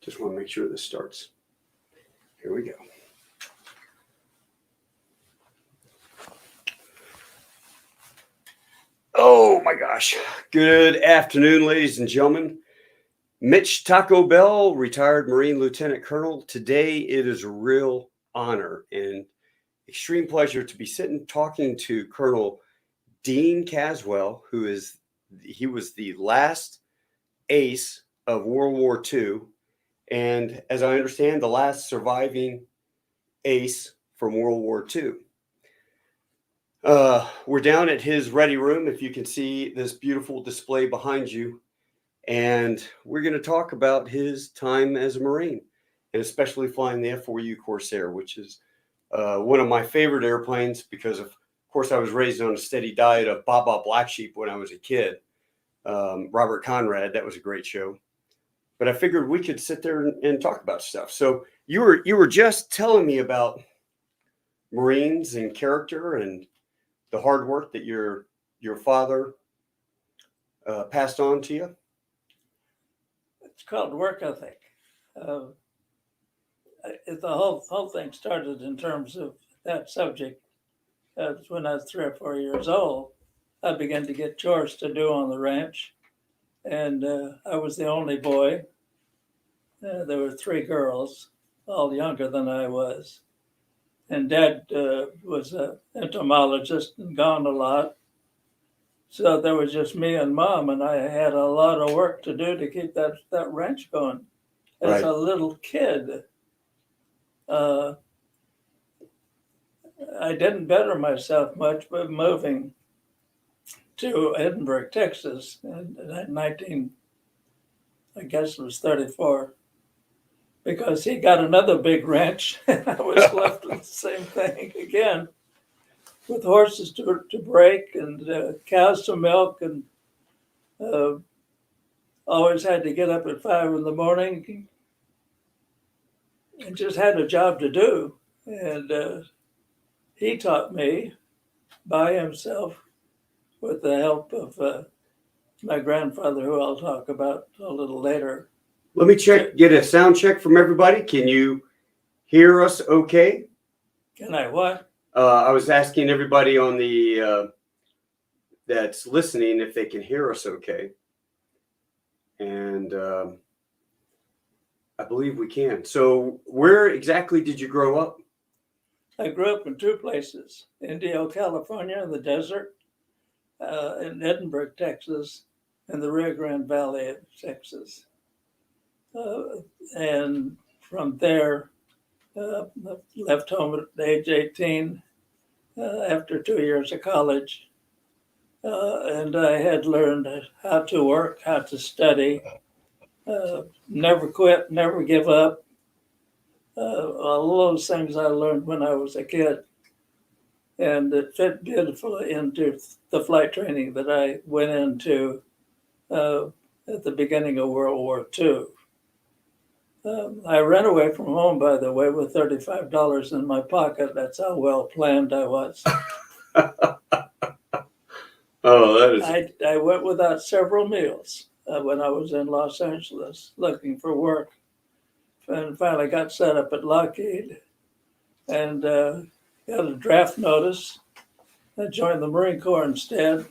Just want to make sure this starts. Here we go. Oh my gosh. Good afternoon, ladies and gentlemen. Mitch Taco Bell, retired Marine Lieutenant Colonel. Today it is a real honor and extreme pleasure to be sitting talking to Colonel Dean Caswell, he was the last ace of World War II. And as I understand, the last surviving ace from World War II. We're down at his ready room, if you can see this beautiful display behind you. And we're going to talk about his time as a Marine, and especially flying the F4U Corsair, which is one of my favorite airplanes because, of course, I was raised on a steady diet of Baba Black Sheep when I was a kid. Robert Conrad, that was a great show. But I figured we could sit there and talk about stuff. So you were just telling me about Marines and character and the hard work that your father passed on to you. It's called work ethic. The whole thing started in terms of that subject. When I was 3 or 4 years old, I began to get chores to do on the ranch, and I was the only boy. There were 3 girls, all younger than I was, and Dad was an entomologist and gone a lot. So there was just me and Mom, and I had a lot of work to do to keep that ranch going. As a little kid, I didn't better myself much by moving to Edinburgh, Texas in 1934, because he got another big ranch, and I was left with the same thing again, with horses to break and cows to milk, and always had to get up at 5 in the morning and just had a job to do. And he taught me by himself with the help of my grandfather, who I'll talk about a little later. Let me get a sound check from everybody. Can you hear us okay? Can I what? I was asking everybody on the that's listening if they can hear us okay. And I believe we can. So where exactly did you grow up? I grew up in 2 places, Indio, California, in the desert, in Edinburgh, Texas, and the Rio Grande Valley of Texas. And from there, left home at age 18 after 2 years of college. And I had learned how to work, how to study, never quit, never give up. All those things I learned when I was a kid. And it fit beautifully into the flight training that I went into at the beginning of World War II. I ran away from home, by the way, with $35 in my pocket. That's how well planned I was. Oh, that is. I went without several meals when I was in Los Angeles looking for work, and finally got set up at Lockheed and got a draft notice. I joined the Marine Corps instead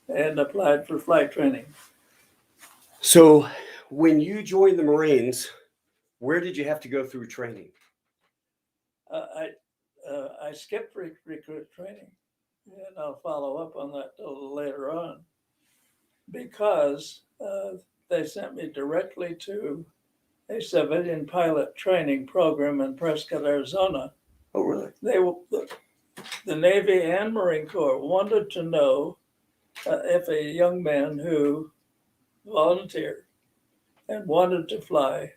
and applied for flight training. So when you joined the Marines, where did you have to go through training? I skipped recruit training, and I'll follow up on that a little later on, because they sent me directly to a civilian pilot training program in Prescott, Arizona. Oh, really? The Navy and Marine Corps wanted to know if a young man who volunteered and wanted to fly,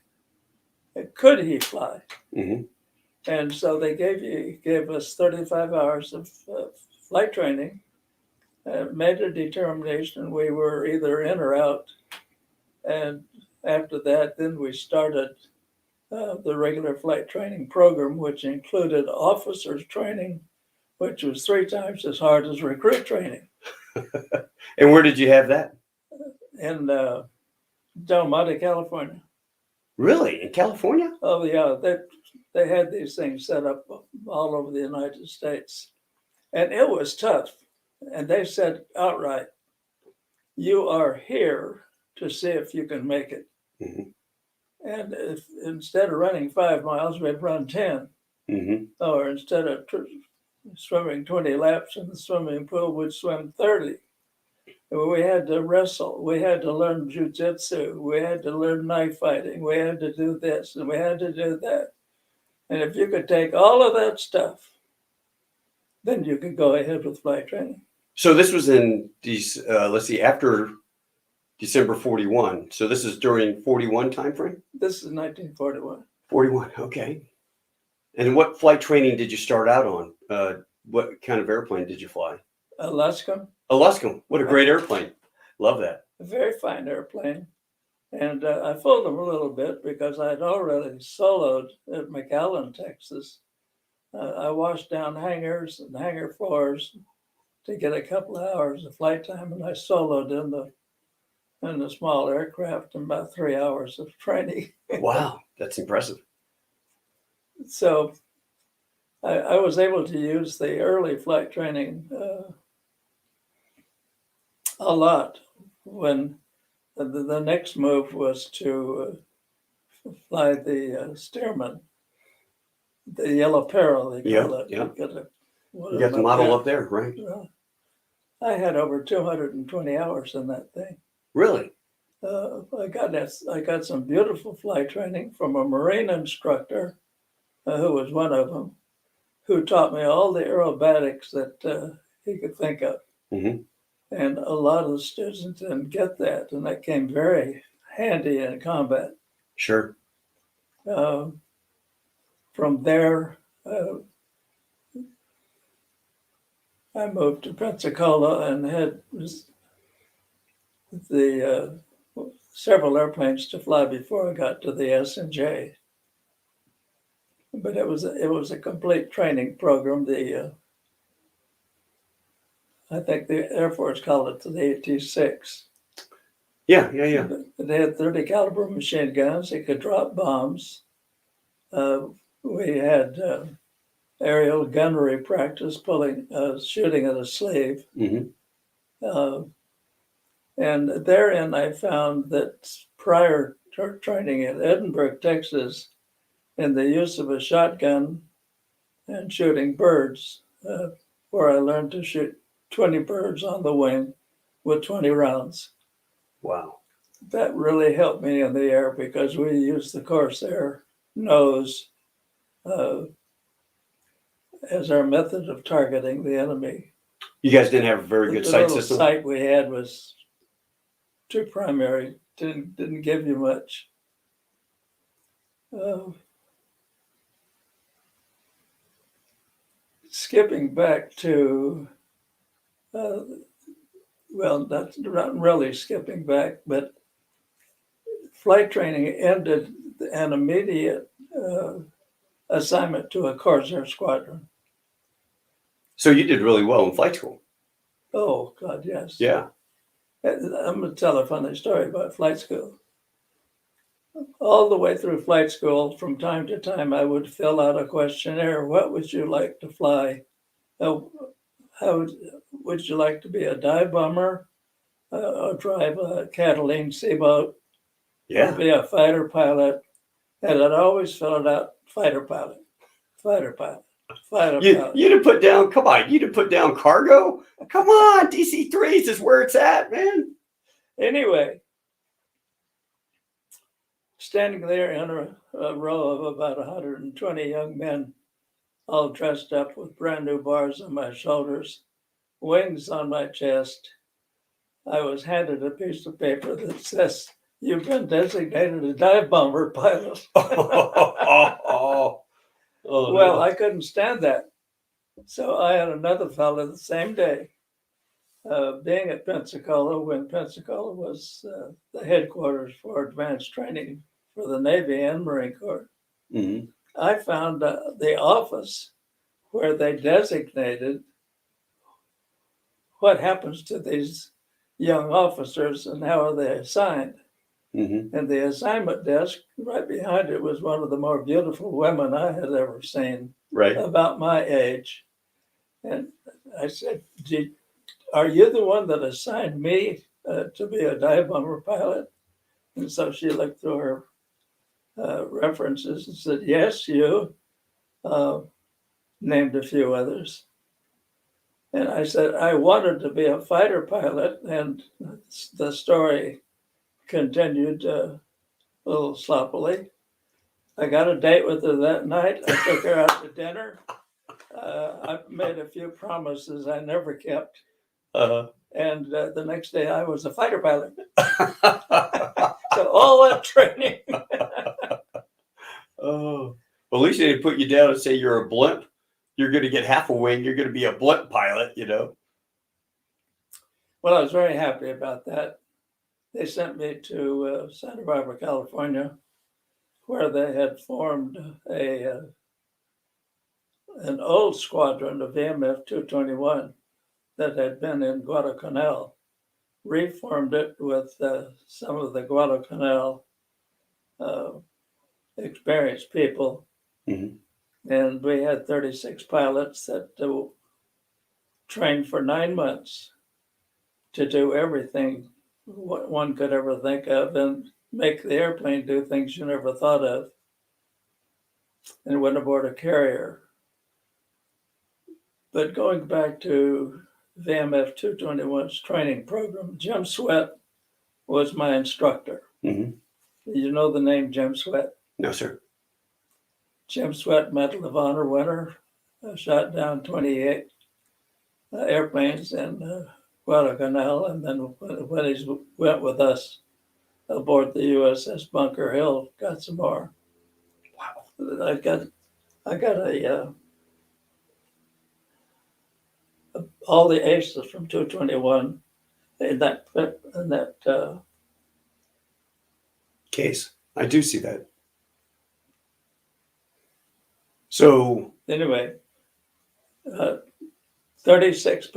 could he fly? Mm-hmm. And so they gave us 35 hours of flight training, made a determination we were either in or out. And after that, then we started the regular flight training program, which included officers training, which was 3 times as hard as recruit training. And where did you have that? In Del Monte, California. Really? In California? Oh yeah, they had these things set up all over the United States, and it was tough. And they said outright, "You are here to see if you can make it." Hmm. And if instead of running 5 miles, we'd run 10, Hmm. or instead of swimming 20 laps in the swimming pool, we'd swim 30. We had to wrestle. We had to learn jujitsu. We had to learn knife fighting. We had to do this and we had to do that. And if you could take all of that stuff, then you could go ahead with flight training. So this was in these, let's see, after December 41. So this is during 41 timeframe? This is 1941. 41, okay. And what flight training did you start out on? What kind of airplane did you fly? Alaska, Alaska. What a great airplane. Love that. a very fine airplane. And I fooled them a little bit because I'd already soloed at McAllen, Texas. I washed down hangars and hangar floors to get a couple of hours of flight time, and I soloed in the small aircraft in about 3 hours of training. Wow, that's impressive. So I was able to use the early flight training a lot when the next move was to fly the Stearman, the yellow peril, they call it. Yeah. You You got the model up there, right? I had over 220 hours in that thing. Really? I got some beautiful flight training from a Marine instructor, who was one of them, who taught me all the aerobatics that he could think of. Hmm. And a lot of the students didn't get that, and that came very handy in combat. Sure. From there, I moved to Pensacola and had the several airplanes to fly before I got to the S&J. But it was a complete training program. I think the Air Force called it the 86. Yeah. They had 30 caliber machine guns. They could drop bombs. We had aerial gunnery practice, shooting at a sleeve. Hmm. And therein I found that prior to training in Edinburgh, Texas, in the use of a shotgun and shooting birds, where I learned to shoot 20 birds on the wing with 20 rounds. Wow. That really helped me in the air because we used the Corsair nose as our method of targeting the enemy. You guys didn't have a very good sight system? The sight we had was too primary, didn't give you much. Skipping back to, well, that's not really skipping back, but flight training ended an immediate assignment to a Corsair squadron. So you did really well in flight school. Oh, God, yes. Yeah. I'm going to tell a funny story about flight school. All the way through flight school, from time to time, I would fill out a questionnaire. What would you like to fly? How would you like to be a dive bomber, or drive a Catalina Seaboat, or be a fighter pilot? And I'd always fill it out, fighter pilot. You'd have put down, come on, you'd have put down cargo? Come on, DC-3s is where it's at, man. Anyway, standing there in a row of about 120 young men, all dressed up with brand new bars on my shoulders, wings on my chest, I was handed a piece of paper that says, "You've been designated a dive bomber pilot." Well, I couldn't stand that. So I had another fellow the same day, being at Pensacola, when Pensacola was the headquarters for advanced training for the Navy and Marine Corps. Mm-hmm. I found the office where they designated what happens to these young officers and how are they assigned. Mm-hmm. And the assignment desk right behind it was one of the more beautiful women I had ever seen, Right. about my age. And I said, are you the one that assigned me to be a dive bomber pilot? And so she looked through her references and said, yes, you. Named a few others. And I said, I wanted to be a fighter pilot. And the story continued a little sloppily. I got a date with her that night. I took her out to dinner. I made a few promises I never kept. Uh-huh. And the next day I was a fighter pilot. So all that training. Oh, well, at least they didn't put you down and say you're a blimp. You're going to get half a wing. You're going to be a blimp pilot, you know? Well, I was very happy about that. They sent me to Santa Barbara, California, where they had formed an old squadron of VMF 221 that had been in Guadalcanal, reformed it with some of the Guadalcanal experienced people. Mm-hmm. And we had 36 pilots that trained for 9 months to do everything what one could ever think of and make the airplane do things you never thought of, and went aboard a carrier. But going back to VMF 221's training program, Jim Sweat was my instructor. Mm-hmm. You know the name Jim Sweat? No, sir. Jim Sweat, Medal of Honor winner, shot down 28 airplanes in Guadalcanal, and then when he went with us aboard the USS Bunker Hill, got some more. Wow. I got all the aces from 221 in that Case. I do see that. So anyway, 36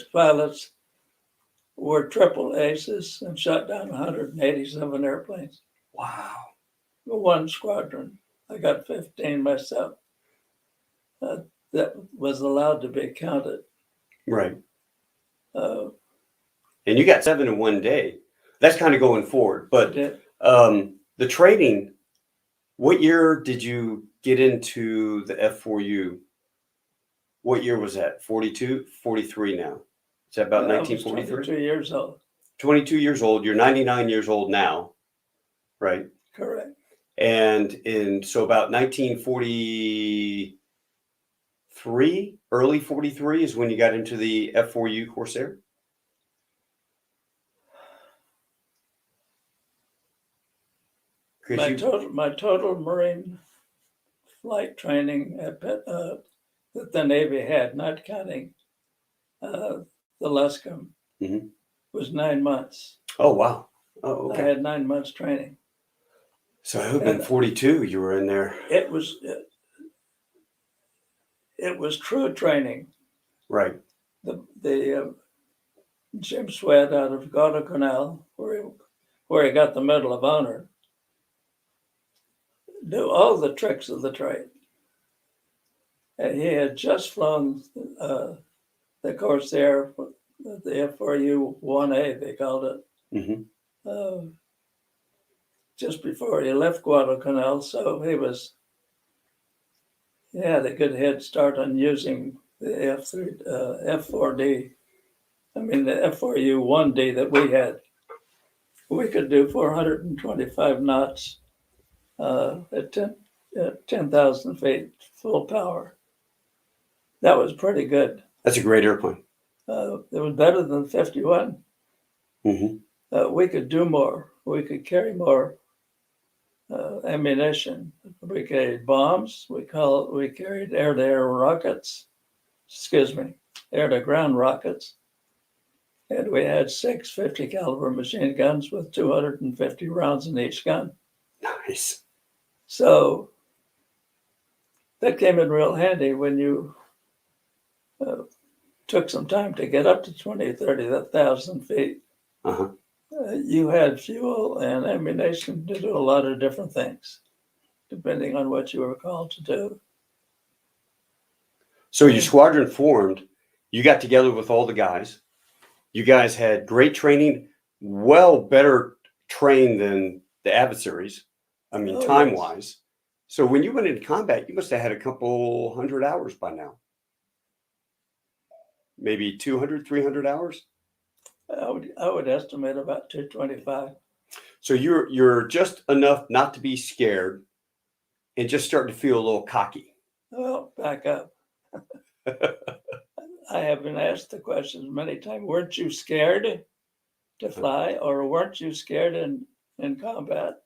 pilots were triple aces and shot down 187 airplanes. wow. One squadron. I got 15 myself. That was allowed to be counted. Right. And you got 7 in one day. That's kind of going forward. But the training, what year did you get into the F4U? What year was that? 42, 43 now. Is that about 1943? 22 years old. 22 years old. You're 99 years old now, right? Correct. And so about 1943, early 43 is when you got into the F4U Corsair? My total Marine flight training that the Navy had, not counting the Luscombe, mm-hmm. was 9 months. Oh, wow. Oh, okay. I had 9 months training. So it would have been 42 you were in there. It was true training. Right. The Jim Sweat out of Guadalcanal, where he got the Medal of Honor, knew all the tricks of the trade. And he had just flown the Corsair, the F4U 1A, they called it, mm-hmm. Just before he left Guadalcanal. So he had a good head start on using the F4D. I mean, the F4U 1D that we had. We could do 425 knots at 10,000 feet, full power. That was pretty good. That's a great airplane. It was better than 51. Mm-hmm. We could do more. We could carry more ammunition. We carried bombs. We carried air-to-air rockets. Air-to-ground rockets. And we had 6 50 caliber machine guns with 250 rounds in each gun. Nice. So that came in real handy when you took some time to get up to 20, 30,000 feet. Uh-huh. You had fuel and ammunition to do a lot of different things, depending on what you were called to do. So your squadron formed, you got together with all the guys. You guys had great training, well better trained than the adversaries. I mean, Oh, time-wise. So when you went into combat, you must have had a couple hundred hours by now. Maybe 200, 300 hours? I would estimate about 225. So you're just enough not to be scared and just starting to feel a little cocky. Well, back up. I have been asked the questions many times. Weren't you scared to fly, or weren't you scared in combat?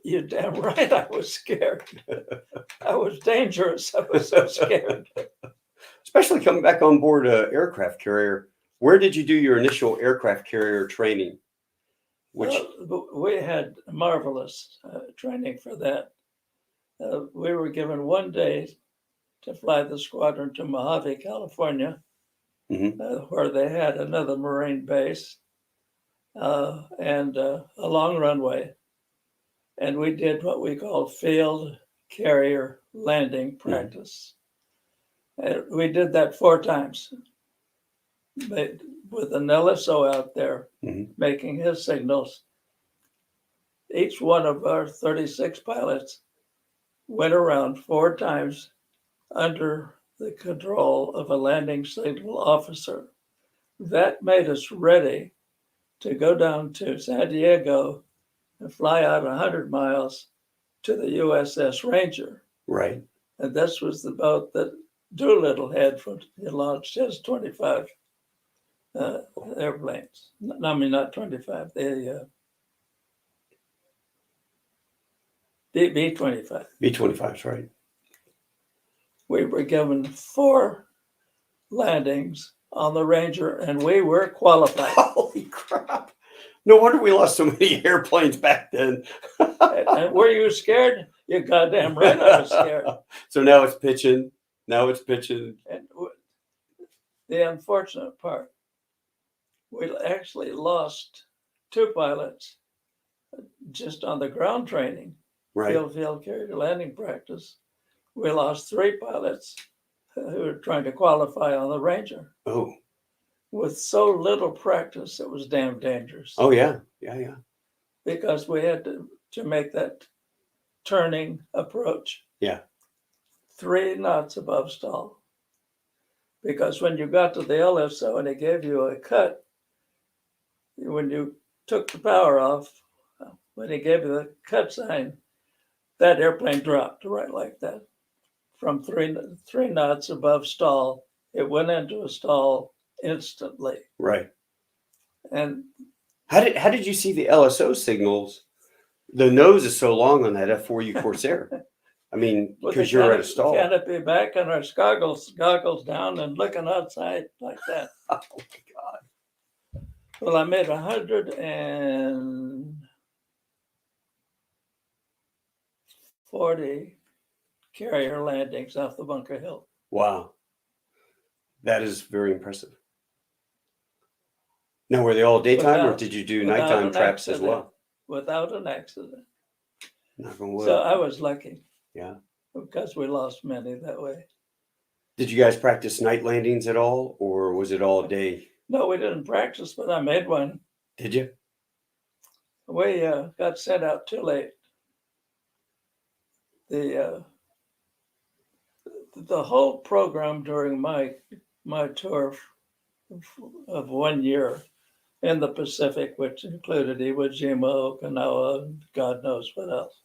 You're damn right I was scared. I was dangerous. I was so scared. Especially coming back on board an aircraft carrier. Where did you do your initial aircraft carrier training? Which we had marvelous training for that. We were given 1 day to fly the squadron to Mojave, California, where they had another Marine base and a long runway. And we did what we call field carrier landing practice. We did that 4 times with an LSO out there making his signals. Each one of our 36 pilots went around 4 times under the control of a landing signal officer. That made us ready to go down to San Diego and fly out 100 miles to the USS Ranger. Right. And this was the boat that Doolittle had from he launched his 25 airplanes. I mean, not 25, the B-25. B-25s, right. We were given 4 landings on the Ranger, and we were qualified. Holy crap. No wonder we lost so many airplanes back then. And were you scared? You're goddamn right I was scared. So now it's pitching. Now it's pitching. And the unfortunate part, we actually lost 2 pilots just on the ground training, Right. field carrier landing practice. We lost 3 pilots who were trying to qualify on the Ranger. Oh. With so little practice, it was damn dangerous. Oh, yeah. Yeah, yeah. Because we had to make that turning approach. Yeah. 3 knots above stall. Because when you got to the LSO and it gave you a cut, when you took the power off, when he gave you the cut sign, that airplane dropped right like that. From 3 knots above stall, it went into a stall instantly. Right. And how did you see the LSO signals? The nose is so long on that F4U Corsair. I mean, because you're at a stall. Canopy back and our goggles down and looking outside like that. Oh my God. Well, I made 140 carrier landings off the Bunker Hill. Wow. That is very impressive. Now, were they all daytime or did you do nighttime traps as well? Without an accident. Knock on wood. So I was lucky. Yeah. Because we lost many that way. Did you guys practice night landings at all, or was it all day? No, we didn't practice, but I made one. Did you? We got sent out too late. The whole program during my tour of 1 year in the Pacific, which included Iwo Jima, Okinawa, and God knows what else.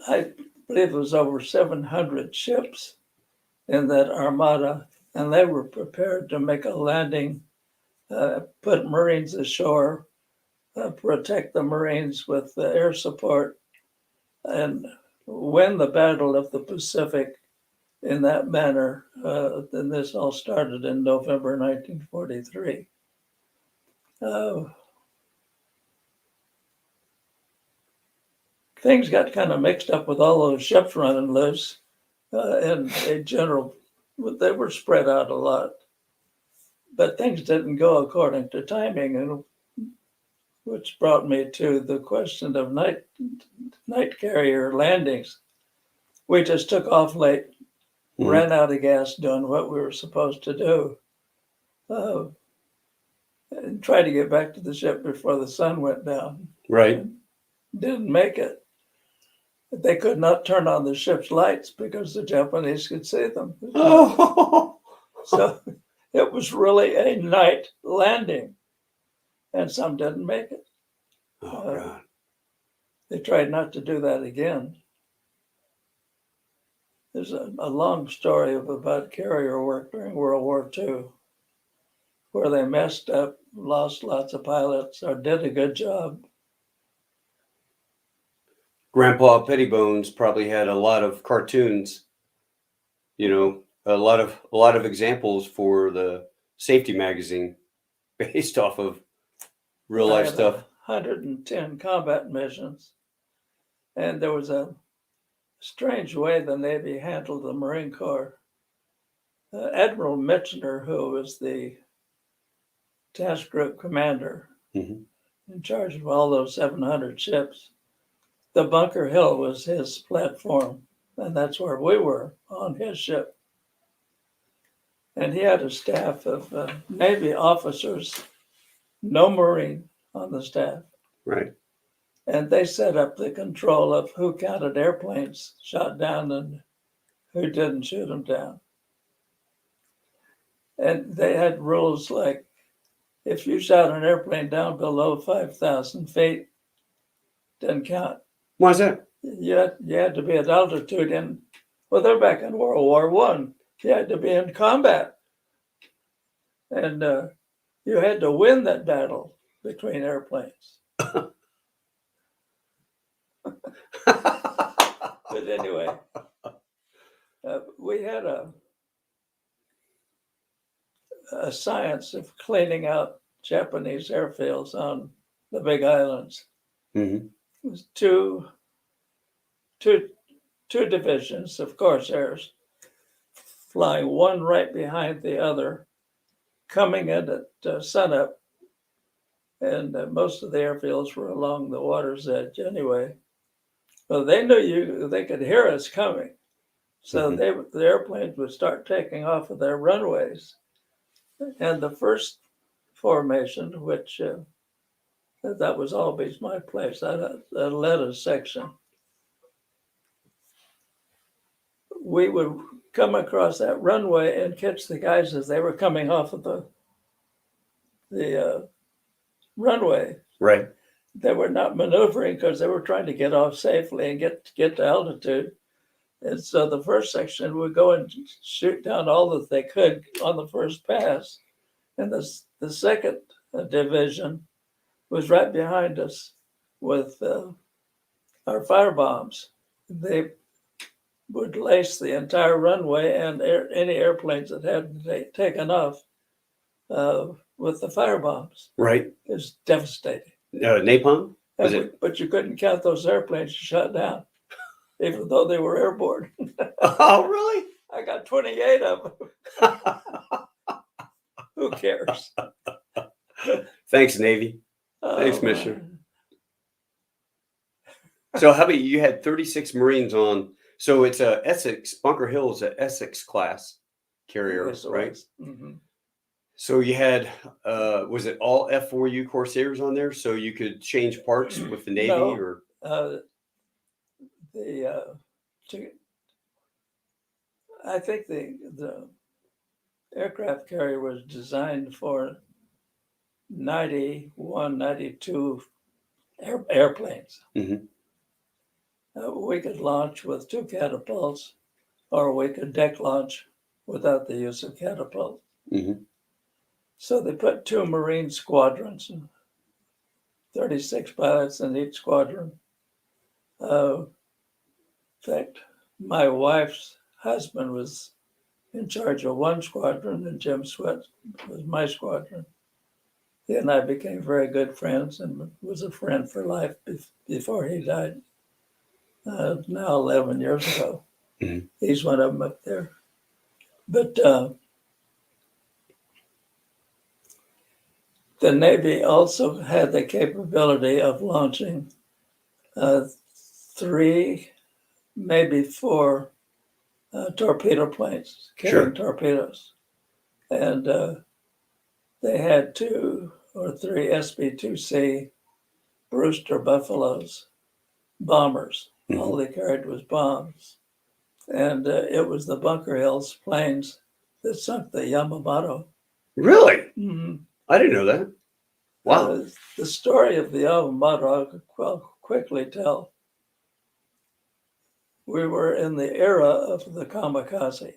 I believe it was over 700 ships in that armada, and they were prepared to make a landing, put Marines ashore, protect the Marines with air support, and win the Battle of the Pacific in that manner. Then this all started in November 1943. Things got kind of mixed up with all those ships running loose, and a general they were spread out a lot, but things didn't go according to timing, and which brought me to the question of night carrier landings. We just took off late, ran out of gas doing what we were supposed to do, and tried to get back to the ship before the sun went down. Right. Didn't make it. They could not turn on the ship's lights because the Japanese could see them. Oh. So it was really a night landing, and some didn't make it. Oh, God. They tried not to do that again. There's a long story about carrier work during World War II, where they messed up, lost lots of pilots, or did a good job. Grandpa Pettybones probably had a lot of cartoons, you know, a lot of examples for the safety magazine based off of real life stuff. 110 combat missions, and there was a strange way the Navy handled the Marine Corps. Admiral Michener, who was the task group commander in charge of all those 700 ships, the Bunker Hill was his platform, and that's where we were on his ship. And he had a staff of Navy officers, no Marine on the staff. Right. And they set up the control of who counted airplanes shot down and who didn't shoot them down. And they had rules like, if you shot an airplane down below 5,000 feet, didn't count. Why is that? You had to be at altitude in, well, they're back in World War I. You had to be in combat. And you had to win that battle between airplanes. But anyway, we had a science of cleaning out Japanese airfields on the Big Islands. Mm-hmm. It was two divisions of Corsairs flying one right behind the other, coming in at sunup, and most of the airfields were along the water's edge anyway. Well, they knew they could hear us coming, so the airplanes would start taking off of their runways. And the first formation, which that was always my place, I led a section. We would come across that runway and catch the guys as they were coming off of the runway. Right. They were not maneuvering because they were trying to get off safely and get to altitude. And so the first section would go and shoot down all that they could on the first pass. And the second division was right behind us with our fire bombs. They would lace the entire runway and any airplanes that hadn't taken off with the fire bombs. Right. It was devastating. Napalm? But you couldn't count those airplanes you shot down, even though they were airborne. Oh, really? I got 28 of them. Who cares? Thanks, Navy. Thanks, Missioner. So how about you had 36 Marines on? So it's a Essex, Bunker Hill is a Essex class carrier, Yes, right? Mm-hmm. So you had, was it all F4U Corsairs on there? So you could change parts with the Navy No, or? I think the aircraft carrier was designed for 91, 92 airplanes. Mm-hmm. We could launch with 2 catapults, or we could deck launch without the use of catapults. Mm-hmm. So they put 2 Marine squadrons, and 36 pilots in each squadron. In fact, my wife's husband was in charge of one squadron, and Jim Sweat was my squadron. He and I became very good friends and was a friend for life before he died, now 11 years ago. Mm-hmm. He's one of them up there. But the Navy also had the capability of launching 3, maybe 4 torpedo planes carrying torpedoes. And they had 2 or 3 SB-2C Brewster Buffaloes, bombers. Mm-hmm. All they carried was bombs. And it was the Bunker Hills planes that sunk the Yamamoto. Really? Mm-hmm. I didn't know that. Wow. The story of the Yamamoto, I could quickly tell. We were in the era of the kamikaze.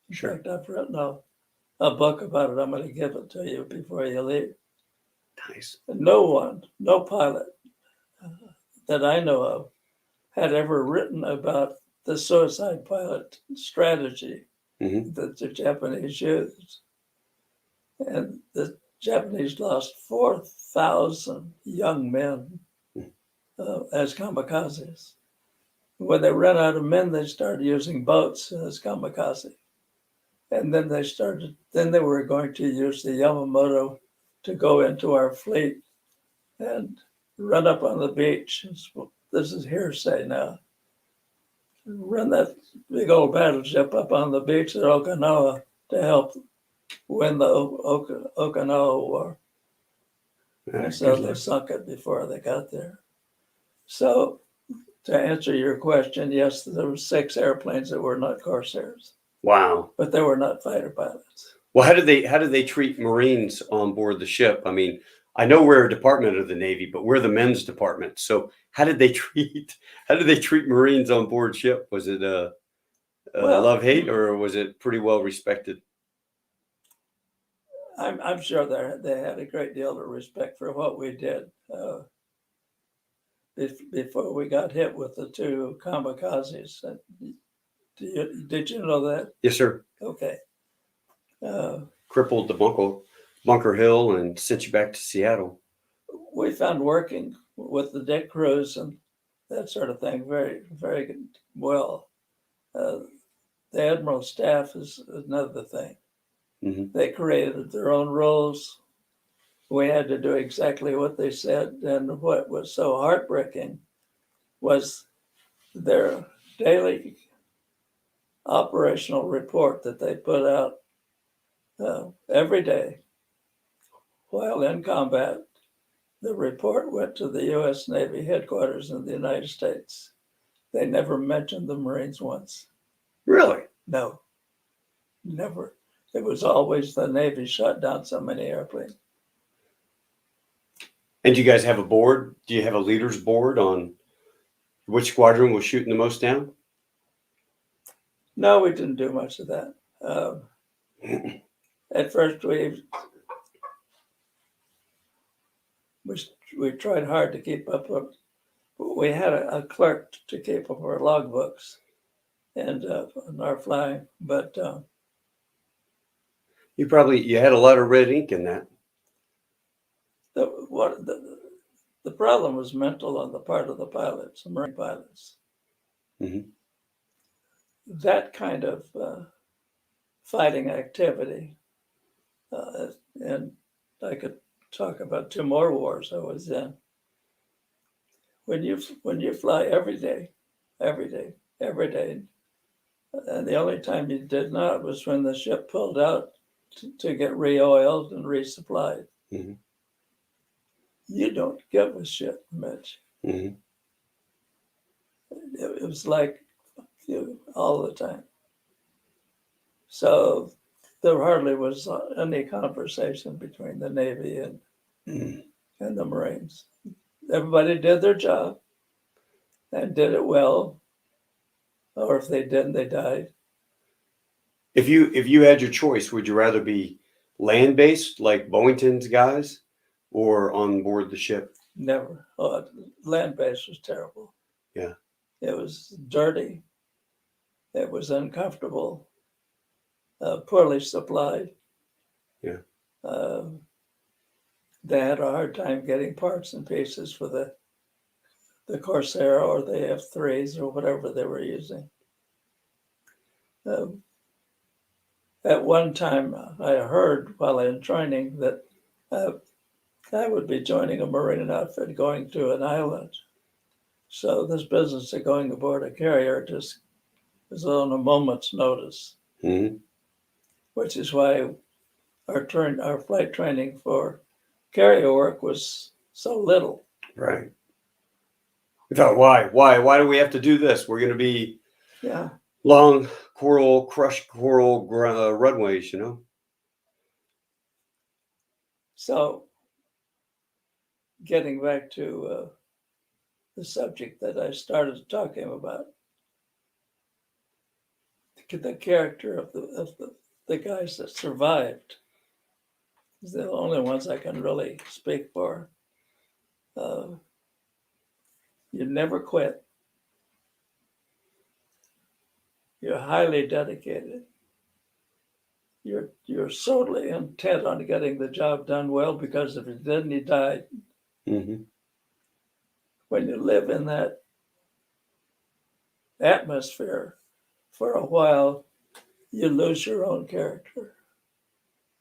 In fact, I've written a book about it. I'm going to give it to you before you leave. Nice. No pilot that I know of had ever written about the suicide pilot strategy that the Japanese used. And the Japanese lost 4,000 young men as kamikazes. When they ran out of men, they started using boats as kamikaze. And then they were going to use the Yamamoto to go into our fleet and run up on the beach. This is hearsay now. Run that big old battleship up on the beach at Okinawa to help win the Okinawa War. And so they sunk it before they got there. So to answer your question, yes, there were 6 airplanes that were not Corsairs. Wow. But they were not fighter pilots. Well, how did they treat Marines on board the ship? I mean, I know we're a department of the Navy, but we're the men's department. So how did they treat Marines on board ship? Was it love-hate, or was it pretty well respected? I'm sure they had a great deal of respect for what we did before we got hit with the 2 kamikazes. Did you know that? Yes, sir. Okay. Crippled the Bunker Hill and sent you back to Seattle. We found working with the deck crews and that sort of thing very, very well. The admiral staff is another thing. Mm-hmm. They created their own rules. We had to do exactly what they said. And what was so heartbreaking was their daily operational report that they put out every day while in combat. The report went to the U.S. Navy headquarters in the United States. They never mentioned the Marines once. Really? No, never. It was always the Navy shot down so many airplanes. And do you guys have a board? Do you have a leader's board on which squadron was shooting the most down? No, we didn't do much of that. At first, we tried hard to keep up. We had a clerk to keep up our logbooks and our flying, but you had a lot of red ink in that. The problem was mental on the part of the pilots, the Marine pilots. Mm-hmm. That kind of fighting activity, and I could talk about 2 more wars I was in. When you fly every day, and the only time you did not was when the ship pulled out to get re-oiled and resupplied. Mm-hmm. You don't give a shit, Mitch. Mm-hmm. It was like you all the time. So there hardly was any conversation between the Navy and the Marines. Everybody did their job and did it well, or if they didn't, they died. If you had your choice, would you rather be land-based like Boeington's guys, or on board the ship? Never. Land-based was terrible. Yeah. It was dirty. It was uncomfortable. Poorly supplied. Yeah. They had a hard time getting parts and pieces for the Corsair or the F3s or whatever they were using. at one time I heard while in training that I would be joining a marine outfit going to an island. So this business of going aboard a carrier just was on a moment's notice, Mm-hmm. which is why our flight training for carrier work was so little. Right. We thought, why do we have to do this? We're going to be Yeah. long crushed coral runways, you know? So getting back to the subject that I started talking about, the character of the guys that survived, is the only ones I can really speak for. You never quit. You're highly dedicated. You're solely intent on getting the job done well, because if you didn't, you died. Mm-hmm. When you live in that atmosphere for a while, you lose your own character.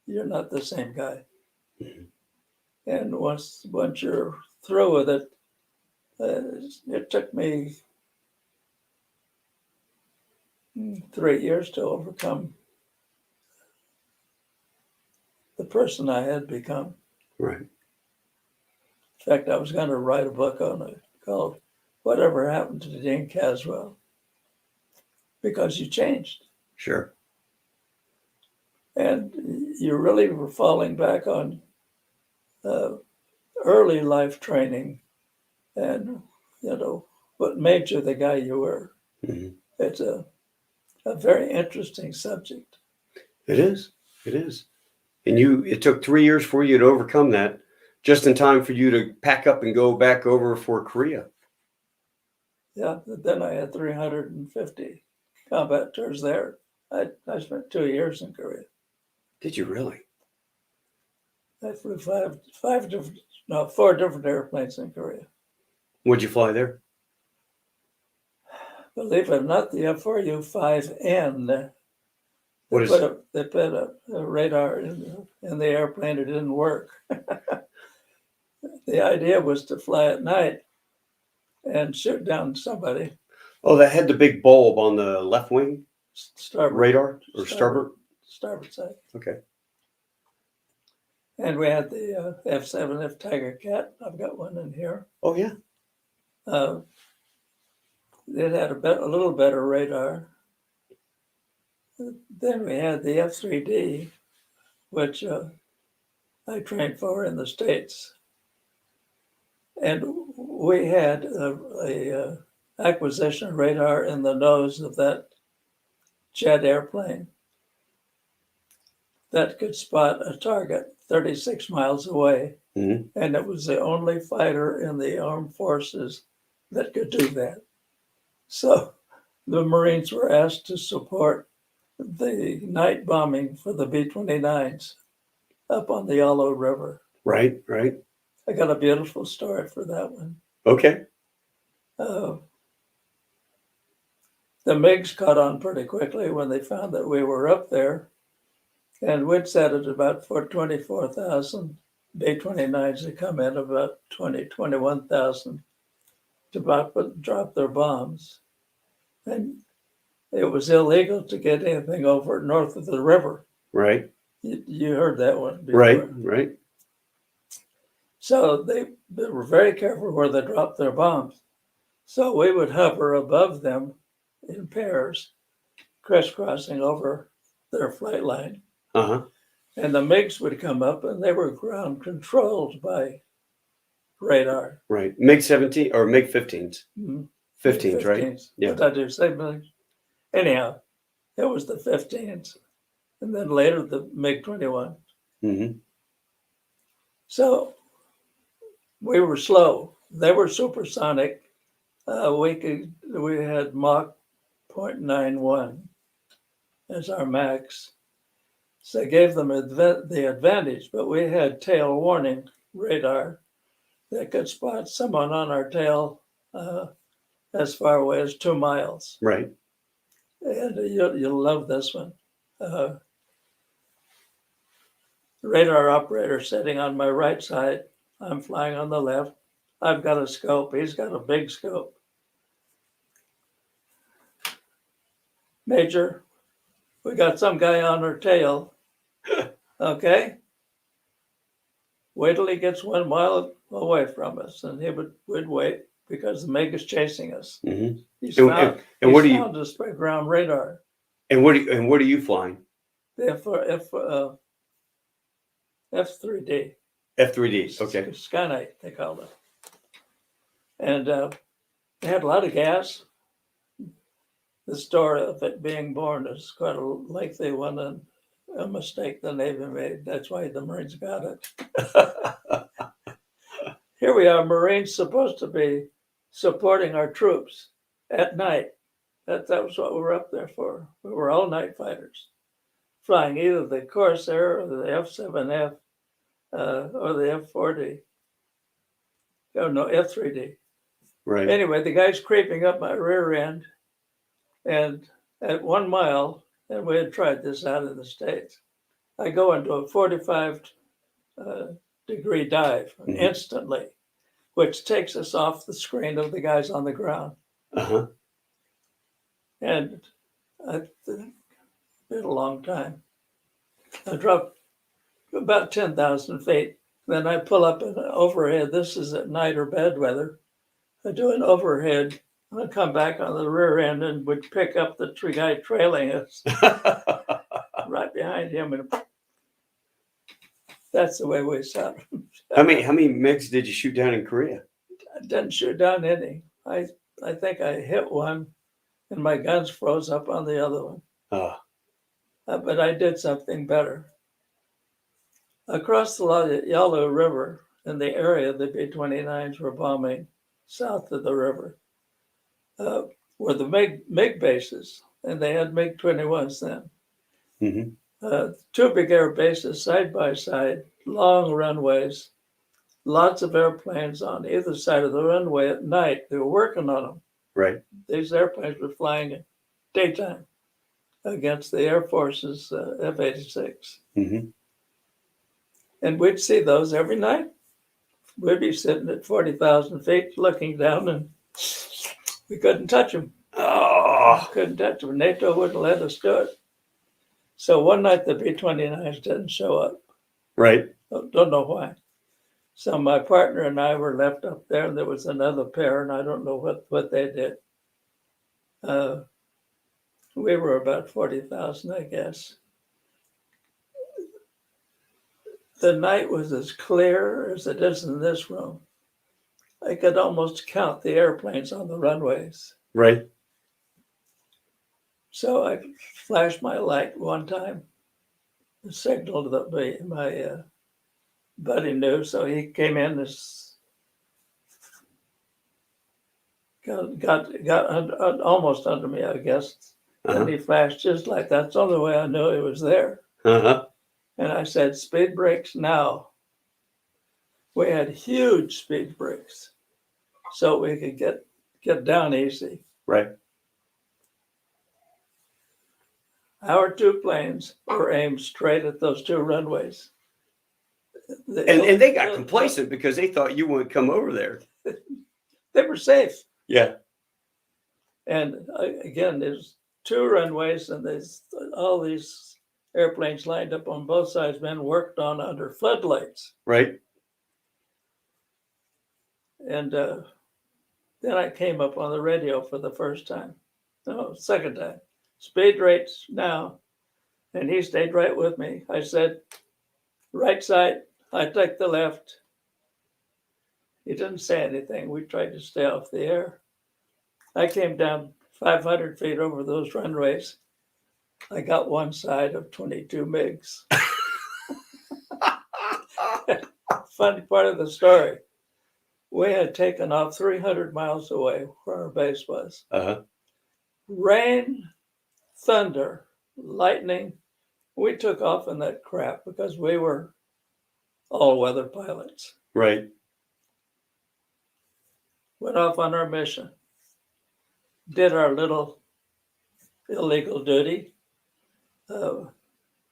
You're not the same guy. Mm-hmm. And once you're through with it, it took me 3 years to overcome the person I had become. Right. In fact, I was going to write a book on it called "Whatever Happened to Col Caswell," because you changed. Sure. And you really were falling back on early life training and, what made you the guy you were. Mm-hmm. It's a very interesting subject. It is. It is. And it took 3 years for you to overcome that, just in time for you to pack up and go back over for Korea. Yeah, then I had 350 combat tours there. I spent 2 years in Korea. Did you really? I flew four different airplanes in Korea. What'd you fly there? Believe it or not, the F4U 5N. What is? They put a radar in the airplane. It didn't work. The idea was to fly at night and shoot down somebody. Oh, that had the big bulb on the left wing Starboard. radar or starboard? Starboard side. Okay. And we had the F7F Tiger Cat. I've got one in here. Oh, yeah. It had a little better radar. Then we had the F3D, which I trained for in the States. And we had a acquisition radar in the nose of that jet airplane that could spot a target 36 miles away. Mm-hmm. And it was the only fighter in the armed forces that could do that. So the Marines were asked to support the night bombing for the B-29s up on the Yalu River. Right, right. I got a beautiful story for that one. Okay. The MiGs caught on pretty quickly when they found that we were up there, and we'd set it about 24,000 B-29s to come in, about 21,000 to drop their bombs. And it was illegal to get anything over north of the river. Right. You heard that one before. Right, right. So they were very careful where they dropped their bombs. So we would hover above them in pairs, crisscrossing over their flight line. Uh-huh. And the MiGs would come up, and they were ground controlled by radar. Right. MiG-17 or MiG-15s. Mm-hmm. 15s, right? Yeah. What did I do? Say MiGs? Anyhow, it was the 15s. And then later the MiG-21. Mm-hmm. So we were slow. They were supersonic. We had Mach 0.91 as our max. So it gave them the advantage, but we had tail warning radar that could spot someone on our tail as far away as 2 miles. Right. And you'll love this one. radar operator sitting on my right side. I'm flying on the left. I've got a scope. He's got a big scope. Major, we got some guy on our tail. Okay? Wait till he gets 1 mile away from us, and we'd wait because the MiG is chasing us. Mm-hmm. He's And what found us by ground radar. And what are you flying? The F3D. F3D. Okay. Skynight, they called it. And they had a lot of gas. The story of it being born is quite a lengthy one and a mistake the Navy made. That's why the Marines got it. Here we are, Marines supposed to be supporting our troops at night. That was what we were up there for. We were all night fighters, flying either the Corsair or the F7F or the F4D. Oh, no, F3D. Right. Anyway, the guy's creeping up my rear end, and at 1 mile, and we had tried this out in the States, I go into a 45 degree dive instantly, which takes us off the screen of the guys on the ground. Uh-huh. And it's been a long time. I dropped about 10,000 feet. Then I pull up an overhead. This is at night or bad weather. I do an overhead. I come back on the rear end and would pick up the guy trailing us right behind him. And that's the way we shot. How many MiGs did you shoot down in Korea? I didn't shoot down any. I think I hit one and my guns froze up on the other one. But I did something better. Across the Yalu River, in the area the B-29s were bombing south of the river, were the MiG bases, and they had MiG-21s then. Mm-hmm. Two big air bases side by side, long runways, lots of airplanes on either side of the runway at night. They were working on them. Right. These airplanes were flying at daytime against the Air Force's F-86. Mm-hmm. And we'd see those every night. We'd be sitting at 40,000 feet looking down, and we couldn't touch them. Oh. Couldn't touch them. NATO wouldn't let us do it. So one night the B-29s didn't show up. Right. Don't know why. So my partner and I were left up there, and there was another pair, and I don't know what they did. We were about 40,000, I guess. The night was as clear as it is in this room. I could almost count the airplanes on the runways. Right. So I flashed my light one time, the signal that my buddy knew. So he came in, got almost under me, I guess. And he flashed just like that. That's the only way I knew he was there. Uh-huh. And I said, speed brakes now. We had huge speed brakes, so we could get down easy. Right. Our two planes were aimed straight at those two runways. And they got complacent because they thought you wouldn't come over there. They were safe. Yeah. And again, there's two runways, and there's all these airplanes lined up on both sides, men worked on under floodlights. Right. And then I came up on the radio for the first time. No, second time. Speed rates now. And he stayed right with me. I said, right side, I take the left. He didn't say anything. We tried to stay off the air. I came down 500 feet over those runways. I got one side of 22 MiGs. Funny part of the story, we had taken off 300 miles away where our base was. Uh-huh. Rain, thunder, lightning. We took off in that crap because we were all-weather pilots. Right. Went off on our mission. Did our little illegal duty.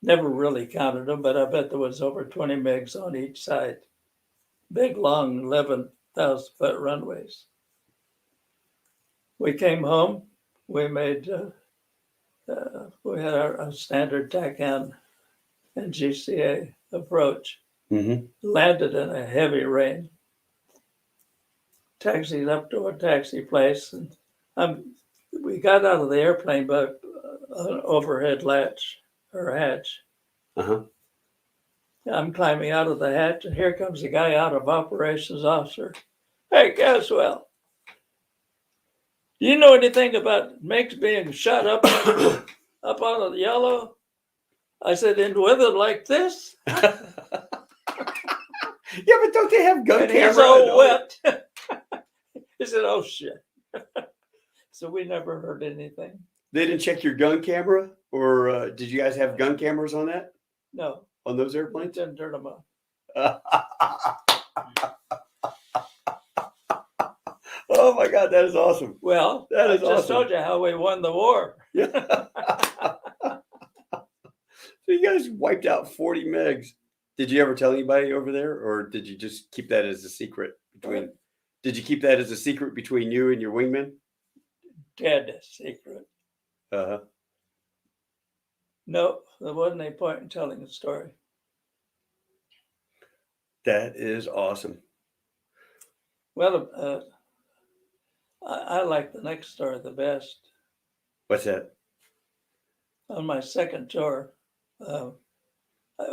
Never really counted them, but I bet there was over 20 MiGs on each side. Big, long, 11,000-foot runways. We came home. We made, we had our standard TACAN and GCA approach. Mm-hmm. Landed in a heavy rain. Taxied up to a taxi place, and we got out of the airplane by an overhead latch or hatch. Uh-huh. I'm climbing out of the hatch, and here comes a guy out of operations officer. Hey, Caswell, do you know anything about MiGs being shot up on the yellow? I said, in weather like this? Yeah, but don't they have gun And camera? he's all wet. He said, oh, shit. So we never heard anything. They didn't check your gun camera? Or did you guys have gun cameras on that? No. On those We airplanes? didn't turn them on. Oh my God, that is awesome. Well, That is I just awesome. told you how we won the war. Yeah. So you guys wiped out 40 MiGs. Did you ever tell anybody over there, or did you just keep that as a secret between? Did you keep that as a secret between you and your wingman? Dead secret. Uh-huh. No, there wasn't any point in telling the story. That is awesome. Well, I like the next story the best. What's that? On my second tour,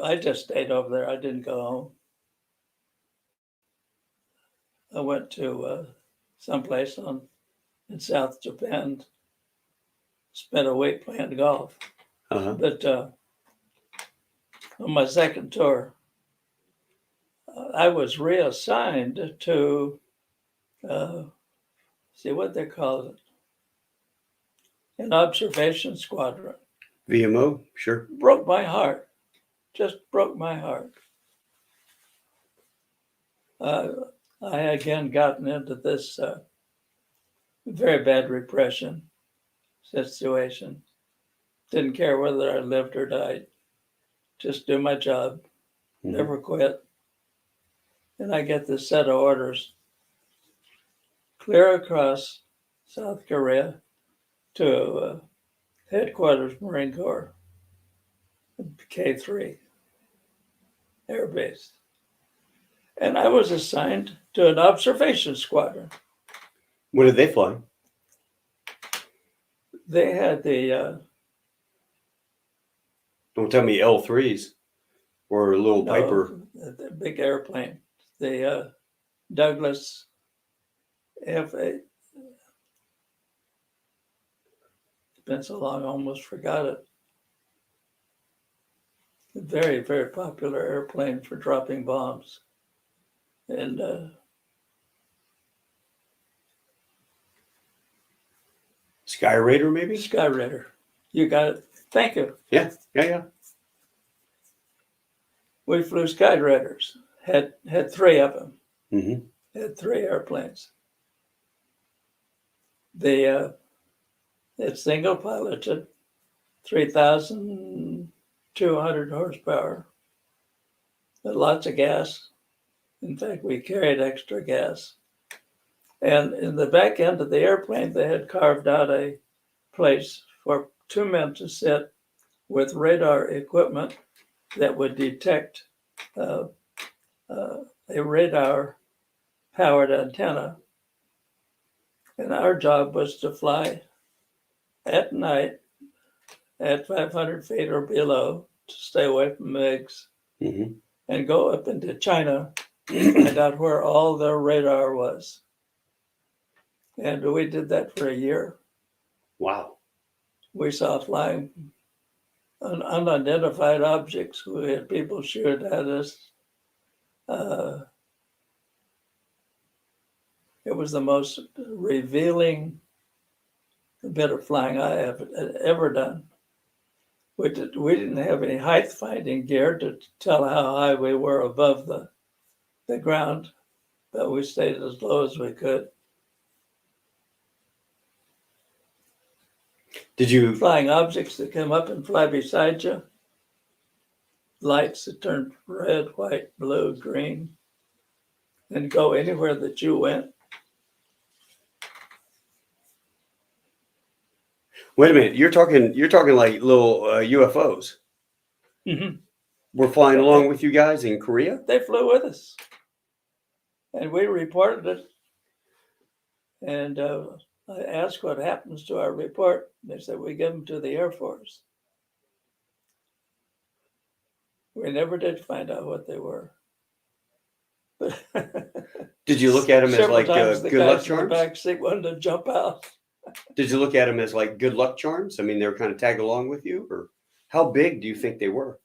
I just stayed over there. I didn't go home. I went to someplace in South Japan, spent a week playing golf. Uh-huh. But on my second tour, I was reassigned to, see what they call it, an observation squadron. VMO, sure. Broke my heart, just broke my heart. I again gotten into this very bad repression situation. Didn't care whether I lived or died. Just do my job, never quit. And I get this set of orders clear across South Korea to headquarters Marine Corps, K3 Air Base. And I was assigned to an observation squadron. What did they fly? They had the Don't tell me L3s or a little Piper. the big airplane, the Douglas F8. It's been so long, I almost forgot it. A very, very popular airplane for dropping bombs. And Sky Raider, maybe? Sky Raider. You got it. Thank you. Yeah. We flew Sky Raiders. Had three of them. Mm-hmm. Had three airplanes. It's single piloted, 3,200 horsepower. But lots of gas. In fact, we carried extra gas. And in the back end of the airplane, they had carved out a place for two men to sit with radar equipment that would detect a radar-powered antenna. And our job was to fly at night at 500 feet or below to stay away from MiGs and go up into China and find out where all their radar was. And we did that for a year. Wow. We saw flying unidentified objects. We had people shoot at us. It was the most revealing bit of flying I have ever done. We didn't have any height finding gear to tell how high we were above the ground, but we stayed as low as we could. Did you Flying objects that come up and fly beside you. lights that turned red, white, blue, green, and go anywhere that you went. Wait a minute. You're talking like little UFOs. Mm-hmm. We're flying along with you guys in Korea? They flew with us, and we reported it. And I asked what happens to our report. They said we give them to the Air Force. We never did find out what they were. But Did you look at them as several like times the good luck guys in the charms? back seat wanted to jump out. Did you look at them as like good luck charms? I mean, they were kind of tagged along with you, or how big do you think they were?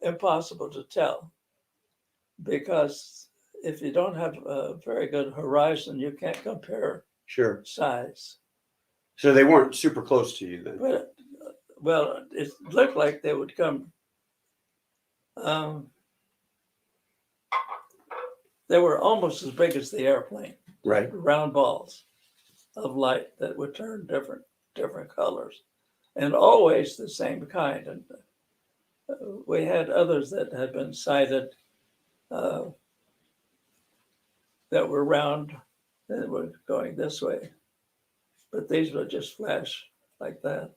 Impossible to tell, because if you don't have a very good horizon, you can't compare Sure. size. So they weren't super close to you then. But well, it looked like they would come. They were almost as big as the airplane. Right. Round balls of light that would turn different colors, and always the same kind. And we had others that had been sighted that were round and were going this way, but these would just flash like that.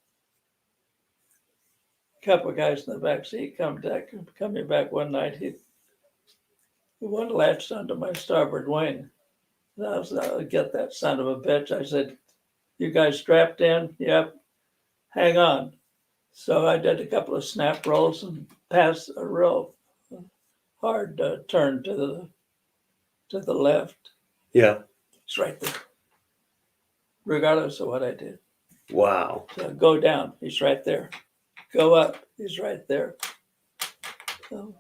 A couple of guys in the back seat coming back one night. One latched onto my starboard wing. I was, get that son of a bitch. I said, "You guys strapped in?" "Yep." "Hang on." So I did a couple of snap rolls and passed a real hard turn to the left. Yeah. It's right there, regardless of what I did. Wow. So go down, he's right there. Go up, he's right there. So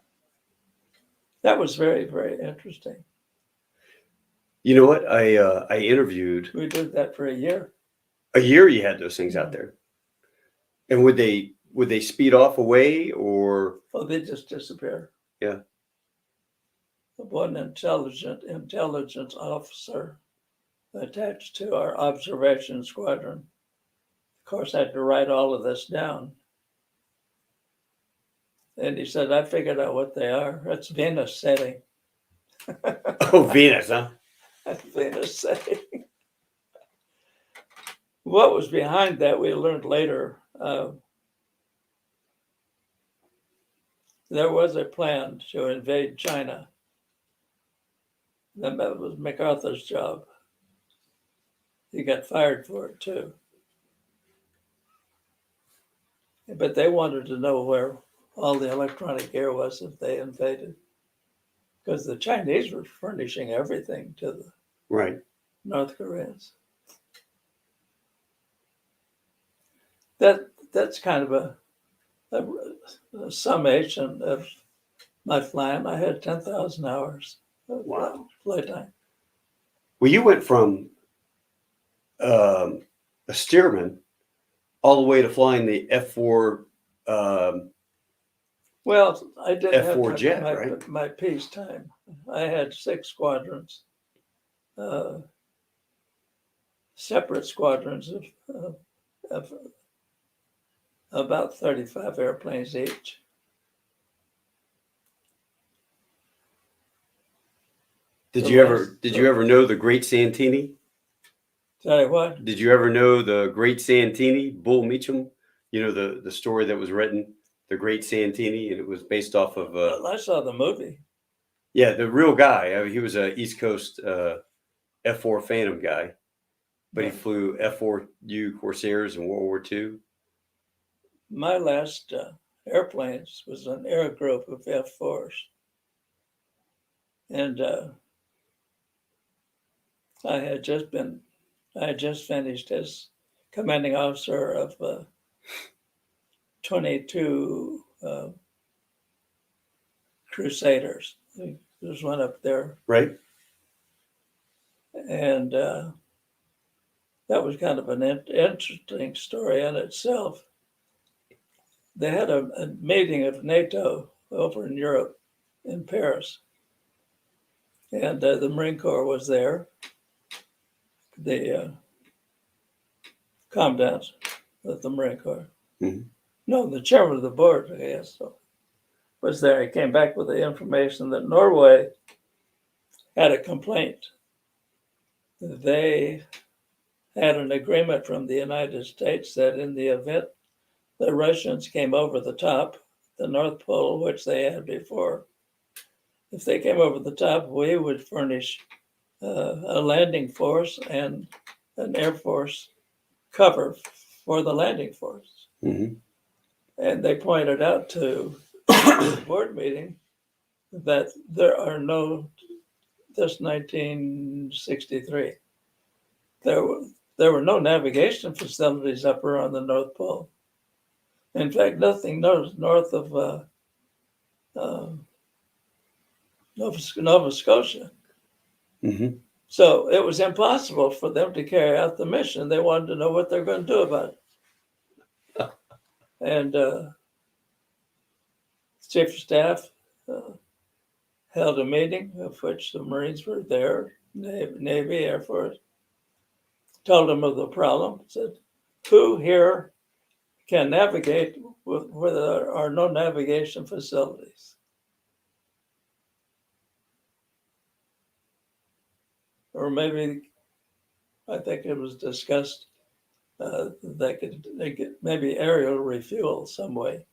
that was very, very interesting. You know what? I interviewed We did that for a year. a year. You had those things out there, and would they speed off away or? Oh, they just disappear. Yeah. One intelligence officer attached to our observation squadron, of course, had to write all of this down. And he said, "I figured out what they are. It's Venus setting." Oh, Venus, huh? Venus setting. What was behind that, we learned later. There was a plan to invade China. That was MacArthur's job. He got fired for it too. But they wanted to know where all the electronic gear was if they invaded, because the Chinese were furnishing everything to the Right. North Koreans. That's kind of a summation of my flying. I had 10,000 hours of flight time. Well, you went from a steerman all the way to flying the F4. Well, I did F4 have jet, right? my peacetime. I had 6 squadrons, separate squadrons of about 35 airplanes each. Did you ever know the Great Santini? Tell you what? Did you ever know the Great Santini, Bull Meacham? You know the story that was written, the Great Santini, and it was based off of. I saw the movie. Yeah, the real guy. I mean, he was a East Coast F4 Phantom guy, but he flew F4U Corsairs in World War II. My last airplanes was an air group of F4s, and I had just finished as commanding officer of 22 Crusaders. There's one up there. Right. And that was kind of an interesting story in itself. They had a meeting of NATO over in Europe, in Paris. And the Marine Corps was there. The commandant of the Marine Corps. Mm-hmm. No, the chairman of the board, I guess. So. was there. He came back with the information that Norway had a complaint. They had an agreement from the United States that in the event the Russians came over the top, the North Pole, which they had before, if they came over the top, we would furnish a landing force and an Air Force cover for the landing force. Mm-hmm. And they pointed out to the board meeting that there are no, this 1963, there were no navigation facilities up around the North Pole. In fact, nothing north of Nova Scotia. Mm-hmm. So it was impossible for them to carry out the mission. They wanted to know what they're going to do about it. And Chief of Staff held a meeting of which the Marines were there, Navy, Air Force, told them of the problem, said, who here can navigate where there are no navigation facilities? Or maybe, I think it was discussed, they could maybe aerial refuel some way.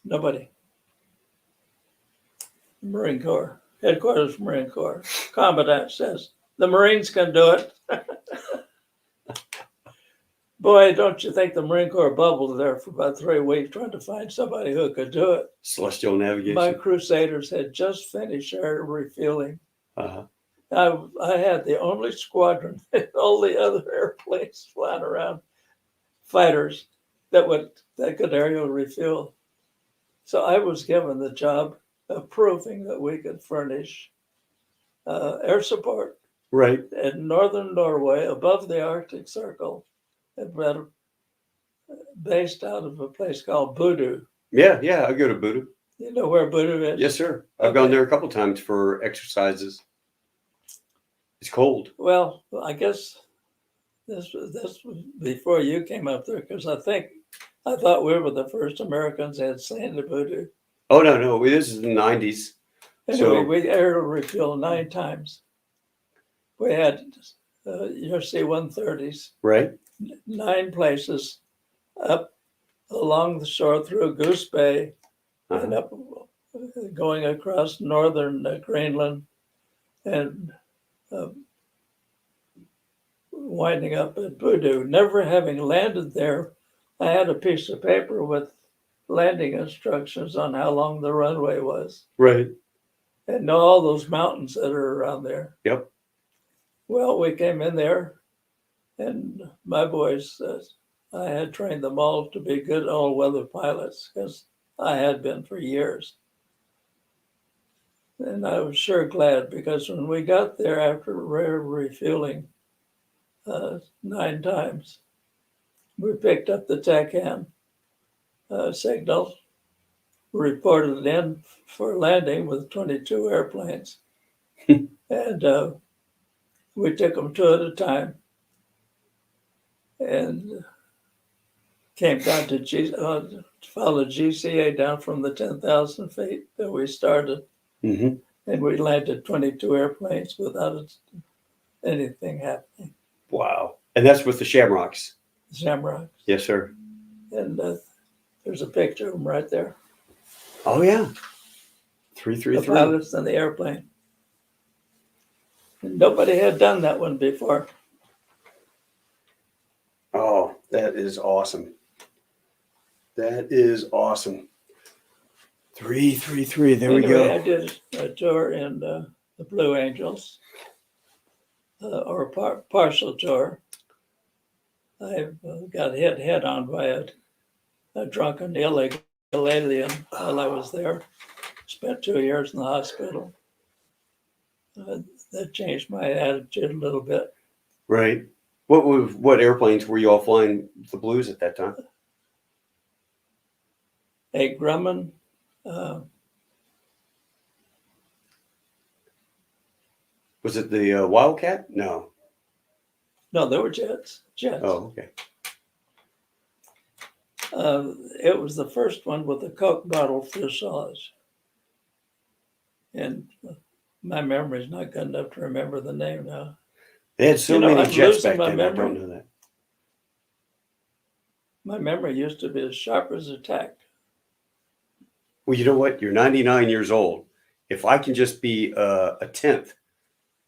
Nobody. Marine Corps, headquarters Marine Corps. Commandant says, the Marines can do it. Boy, don't you think the Marine Corps bubbled there for about 3 weeks trying to find somebody who could do it. Celestial navigation. My Crusaders had just finished their refueling. Uh-huh. I had the only squadron, all the other airplanes flying around, fighters that could aerial refuel. So I was given the job of proving that we could furnish air support Right. in northern Norway above the Arctic Circle, based out of a place called Budu. Yeah, I go to Buda. You know where Budu is? Yes, sir. I've gone there a couple times for exercises. It's cold. Well, I guess this was before you came up there, because I thought we were the first Americans that had seen the Budu. Oh, no. This is the 90s. Anyway, we aerial refueled 9 times. We had your C-130s. Right. 9 places up along the shore through Goose Bay and up going across northern Greenland and winding up at Budu. Never having landed there, I had a piece of paper with landing instructions on how long the runway was. Right. And know all those mountains that are around there. Yep. Well, we came in there and my boys, I had trained them all to be good all-weather pilots because I had been for years. And I was sure glad, because when we got there after refueling 9 times, we picked up the TACAN signal, reported in for landing with 22 airplanes. And we took them 2 at a time and came down to followed GCA down from the 10,000 feet that we started. Mm-hmm. And we landed 22 airplanes without anything happening. Wow. And that's with the Shamrocks. Shamrocks. Yes, sir. And there's a picture of them right there. Oh, yeah. The 333. pilots and the airplane. And nobody had done that one before. Oh, that is awesome. That is awesome. 333. There Anyway, we go. I did a tour in the Blue Angels, or a partial tour. I got hit head on by a drunken illegal alien while I was there. Spent 2 years in the hospital. That changed my attitude a little bit. Right. What airplanes were you all flying the Blues at that time? A Grumman. Was it the Wildcat? No. No, they were jets. Oh, okay. It was the first one with the Coke bottle fuselage. And my memory's not good enough to remember the name now. They had so You know, many I'm jets losing back my then. I memory. don't know that. My memory used to be as sharp as a tack. Well, you know what? You're 99 years old. If I can just be a tenth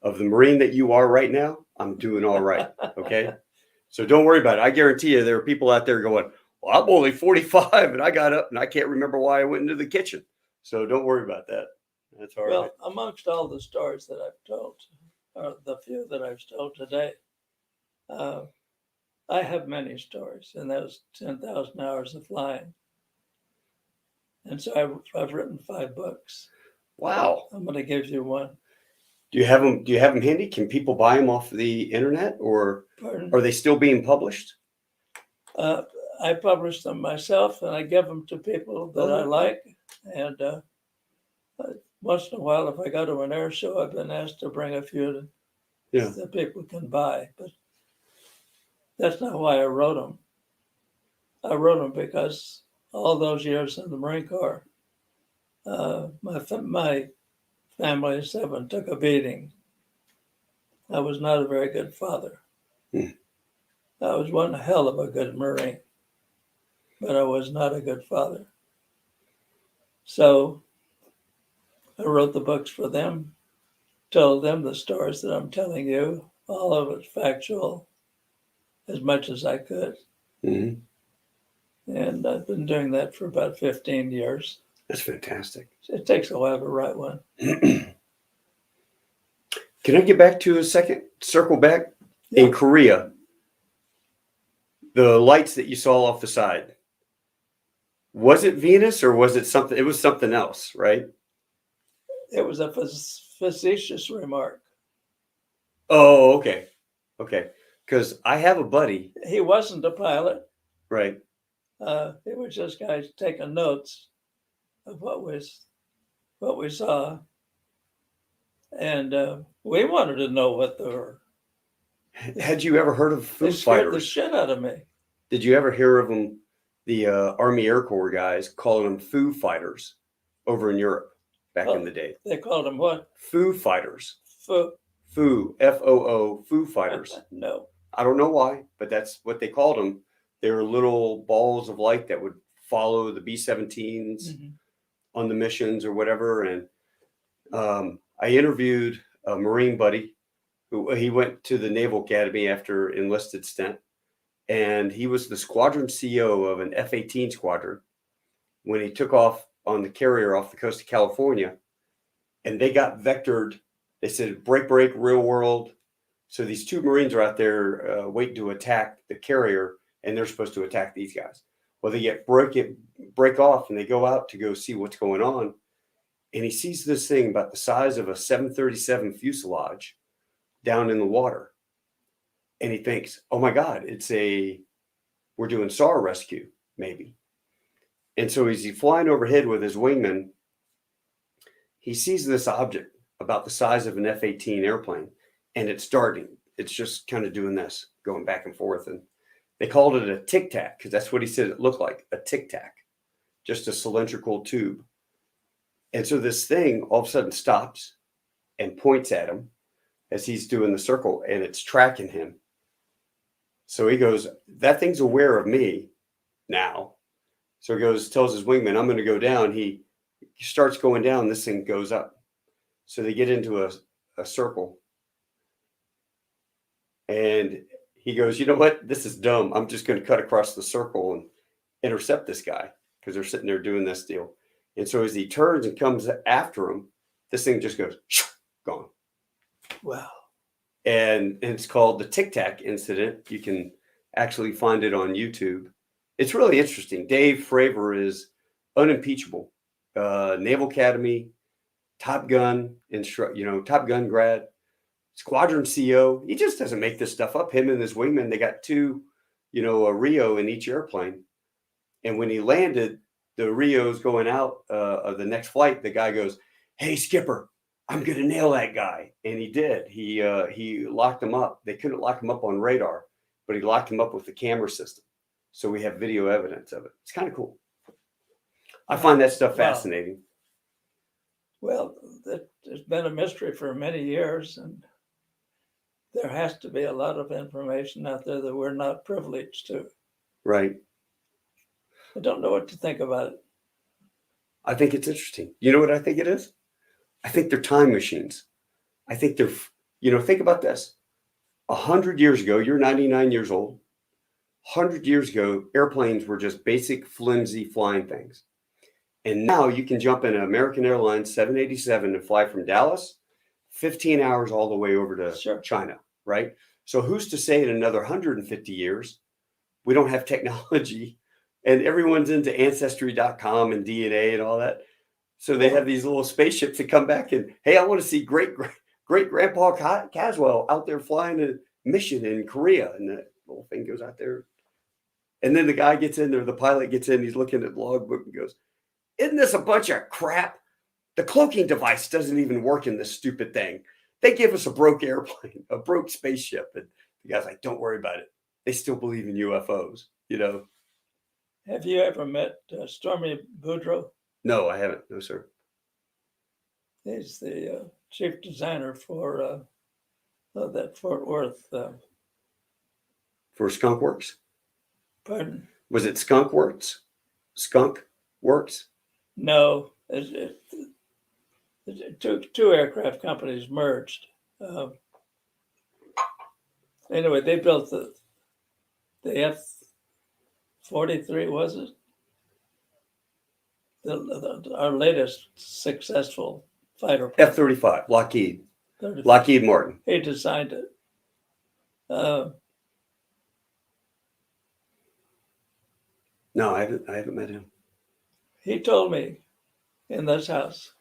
of the Marine that you are right now, I'm doing all right. Okay. So don't worry about it. I guarantee you there are people out there going, well, I'm only 45 and I got up and I can't remember why I went into the kitchen. So don't worry about that. That's all right. Well, amongst all the stories that I've told, or the few that I've told today, I have many stories in those 10,000 hours of flying. And so I've written 5 books. Wow. I'm going to give you one. Do you have them? Do you have them handy? Can people buy them off the internet, or Pardon? are they still being published? I publish them myself, and I give them to people that I like. And once in a while, if I go to an air show, I've been asked to bring a few that people can buy. But that's not why I wrote them. I wrote them because all those years in the Marine Corps, my family of 7 took a beating. I was not a very good father. I was one hell of a good Marine, but I was not a good father. So I wrote the books for them, told them the stories that I'm telling you, all of it factual, as much as I could. Mm-hmm. And I've been doing that for about 15 years. That's fantastic. It takes a while to write one. Can I get back to a second? Circle back. Yeah. In Korea, the lights that you saw off the side, was it Venus or was it something? It was something else, right? It was a facetious remark. Oh, okay. Okay. Because I have a buddy. He wasn't a pilot. Right. It was just guys taking notes of what we saw. And we wanted to know what they were. Had you ever heard of Foo They scared the Fighters? shit out of me. Did you ever hear of them, the Army Air Corps guys calling them Foo Fighters over in Europe back in the day? They called them what? Foo Fighters. Foo. Foo, F-O-O, Foo Fighters. No. I don't know why, but that's what they called them. They were little balls of light that would follow the B-17s on the missions or whatever. And I interviewed a Marine buddy who he went to the Naval Academy after enlisted stint. And he was the squadron CO of an F-18 squadron when he took off on the carrier off the coast of California. And they got vectored. They said, break, real world. So these 2 Marines are out there waiting to attack the carrier, and they're supposed to attack these guys. Well, they get break off, and they go out to go see what's going on. And he sees this thing about the size of a 737 fuselage down in the water. And he thinks, oh my God, we're doing SAR rescue, maybe. And so as he's flying overhead with his wingman, he sees this object about the size of an F-18 airplane, and it's darting. It's just kind of doing this, going back and forth. And they called it a tic tac because that's what he said it looked like, a tic tac, just a cylindrical tube. And so this thing all of a sudden stops and points at him as he's doing the circle, and it's tracking him. So he goes, that thing's aware of me now. So he goes, tells his wingman, I'm going to go down. He starts going down. This thing goes up. So they get into a circle. And he goes, you know what? This is dumb. I'm just going to cut across the circle and intercept this guy because they're sitting there doing this deal. And so as he turns and comes after him, this thing just goes, gone. Wow. And it's called the Tic Tac incident. You can actually find it on YouTube. It's really interesting. Dave Fravor is unimpeachable. Naval Academy, Top Gun, Top Gun grad, Squadron CO. He just doesn't make this stuff up. Him and his wingman, they got 2, a Rio in each airplane. And when he landed, the Rio's going out of the next flight. The guy goes, hey, skipper, I'm going to nail that guy. And he did. He locked him up. They couldn't lock him up on radar, but he locked him up with the camera system. So we have video evidence of it. It's kind of cool. I find that stuff fascinating. Well, it's been a mystery for many years, and there has to be a lot of information out there that we're not privileged to. Right. I don't know what to think about it. I think it's interesting. You know what I think it is? I think they're time machines. I think they're, think about this. 100 years ago, you're 99 years old. 100 years ago, airplanes were just basic, flimsy flying things. And now you can jump in an American Airlines 787 and fly from Dallas, 15 hours all the way over to China, right? So who's to say in another 150 years, we don't have technology and everyone's into Ancestry.com and DNA and all that. So they have these little spaceships that come back and, hey, I want to see great Grandpa Caswell out there flying a mission in Korea. And the little thing goes out there. And then the guy gets in there, the pilot gets in, he's looking at the logbook and goes, isn't this a bunch of crap? The cloaking device doesn't even work in this stupid thing. They give us a broke airplane, a broke spaceship. And the guy's like, don't worry about it. They still believe in UFOs, Have you ever met Stormy Boudreaux? No, I haven't. No, sir. He's the chief designer for that Fort Worth. For Skunk Works? Pardon? Was it Skunk Works? Skunk Works? No, two aircraft companies merged. Anyway, they built the F-43, was it? Our latest successful fighter plane. F-35, Lockheed Martin. He designed it. No, I haven't met him. He told me in this house,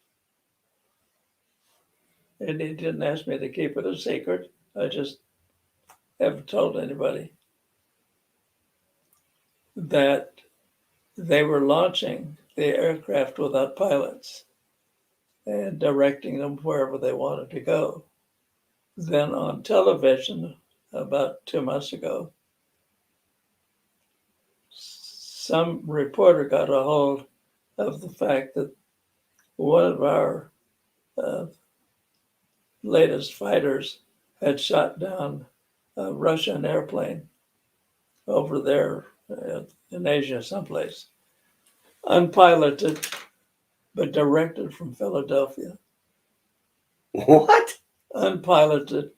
and he didn't ask me to keep it a secret. I just haven't told anybody that they were launching the aircraft without pilots and directing them wherever they wanted to go. Then on television, about 2 months ago, some reporter got a hold of the fact that one of our latest fighters had shot down a Russian airplane over there in Asia someplace, unpiloted, but directed from Philadelphia. What? Unpiloted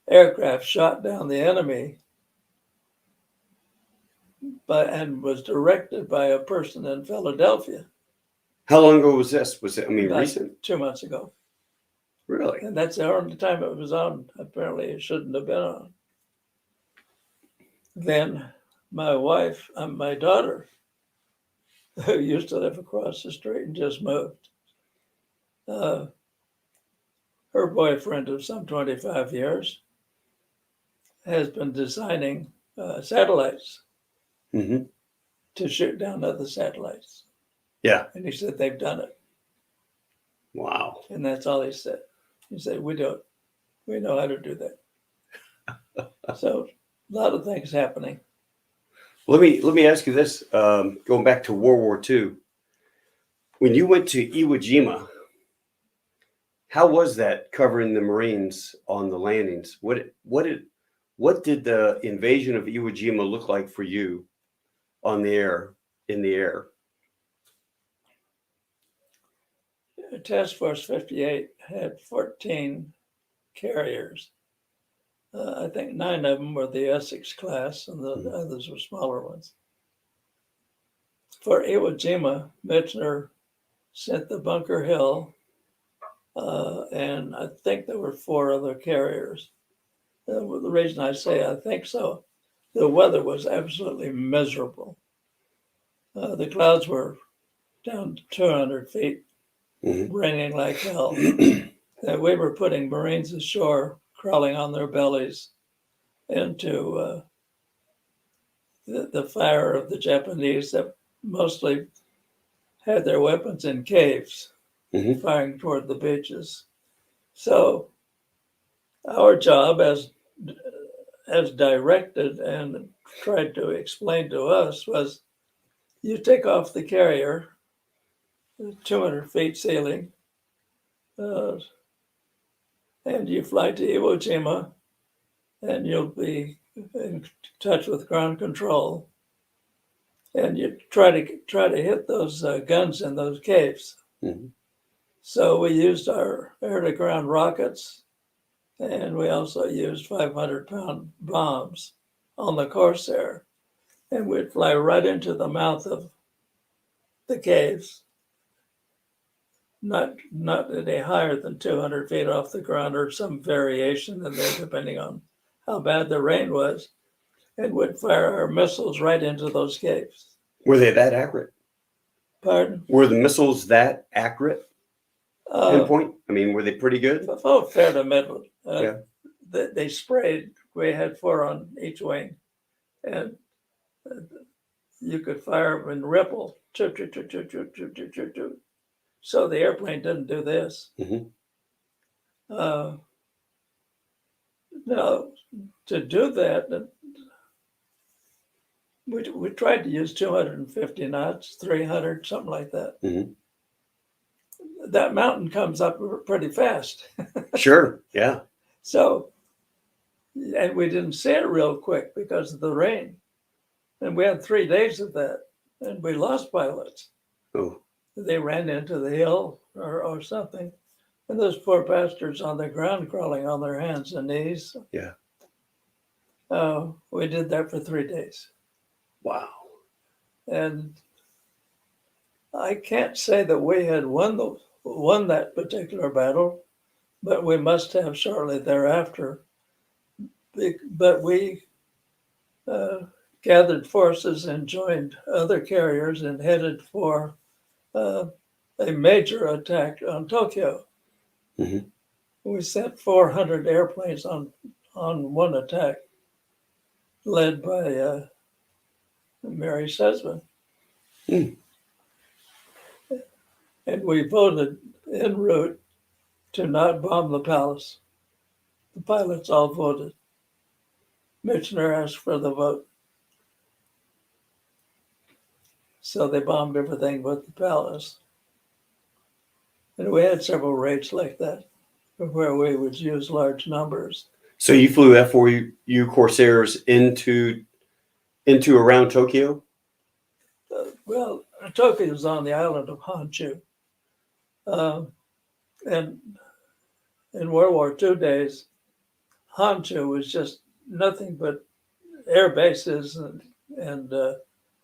aircraft shot down the enemy and was directed by a person in Philadelphia. How long ago was this? Was it, recent? 2 months ago. Really? And that's the only time it was on. Apparently it shouldn't have been on. Then my wife, my daughter, who used to live across the street and just moved, her boyfriend of some 25 years has been designing satellites to shoot down other satellites. Yeah. And he said they've done it. Wow. And that's all he said. He said, we do it. We know how to do that. So a lot of things happening. Let me ask you this, going back to World War II. When you went to Iwo Jima, how was that covering the Marines on the landings? What did the invasion of Iwo Jima look like for you on the air, in the air? Task Force 58 had 14 carriers. I think 9 of them were the Essex class, and the others were smaller ones. For Iwo Jima, Michener sent the Bunker Hill, and I think there were 4 other carriers. The reason I say I think so, the weather was absolutely miserable. The clouds were down to 200 feet, raining like hell. And we were putting Marines ashore, crawling on their bellies into the fire of the Japanese that mostly had their weapons in caves, firing toward the beaches. So our job as directed and tried to explain to us was you take off the carrier, 200 feet ceiling, and you fly to Iwo Jima, and you'll be in touch with ground control, and you try to hit those guns in those caves. Mhm. So we used our air-to-ground rockets, and we also used 500-pound bombs on the Corsair, and we'd fly right into the mouth of the caves, not any higher than 200 feet off the ground or some variation in there, depending on how bad the rain was, and would fire our missiles right into those caves. Were they that accurate? Pardon? Were the missiles that accurate? Pinpoint? I mean, were they pretty good? Oh, fair to middle. Yeah. They sprayed. We had 4 on each wing, and you could fire them in ripple. Choo, choo, choo, choo, choo, choo, choo, choo, choo. So the airplane didn't do this. Mhm. Now, to do that, we tried to use 250 knots, 300, something like that. Mhm. That mountain comes up pretty fast. Sure. Yeah. So, and we didn't see it real quick because of the rain. And we had 3 days of that, and we lost pilots. Oh. They ran into the hill or something. And those poor bastards on the ground crawling on their hands and knees. Yeah. We did that for 3 days. Wow. And I can't say that we had won that particular battle, but we must have shortly thereafter. But we gathered forces and joined other carriers and headed for a major attack on Tokyo. Mhm. We sent 400 airplanes on one attack, led by Mary Sesman. Mm. And we voted en route to not bomb the palace. The pilots all voted. Michener asked for the vote. So they bombed everything but the palace. And we had several raids like that, where we would use large numbers. So you flew F4U Corsairs into around Tokyo? Well, Tokyo was on the island of Honshu. And in World War II days, Honshu was just nothing but air bases and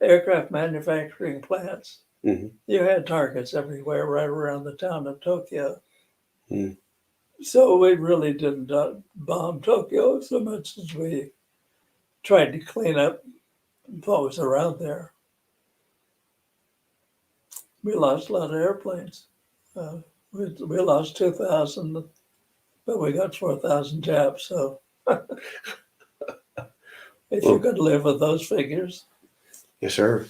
aircraft manufacturing plants. Mhm. You had targets everywhere, right around the town of Tokyo. Mm. So we really didn't bomb Tokyo so much as we tried to clean up what was around there. We lost a lot of airplanes. We lost 2,000, but we got 4,000 Japs. So if you could live with those figures. Yes, sir.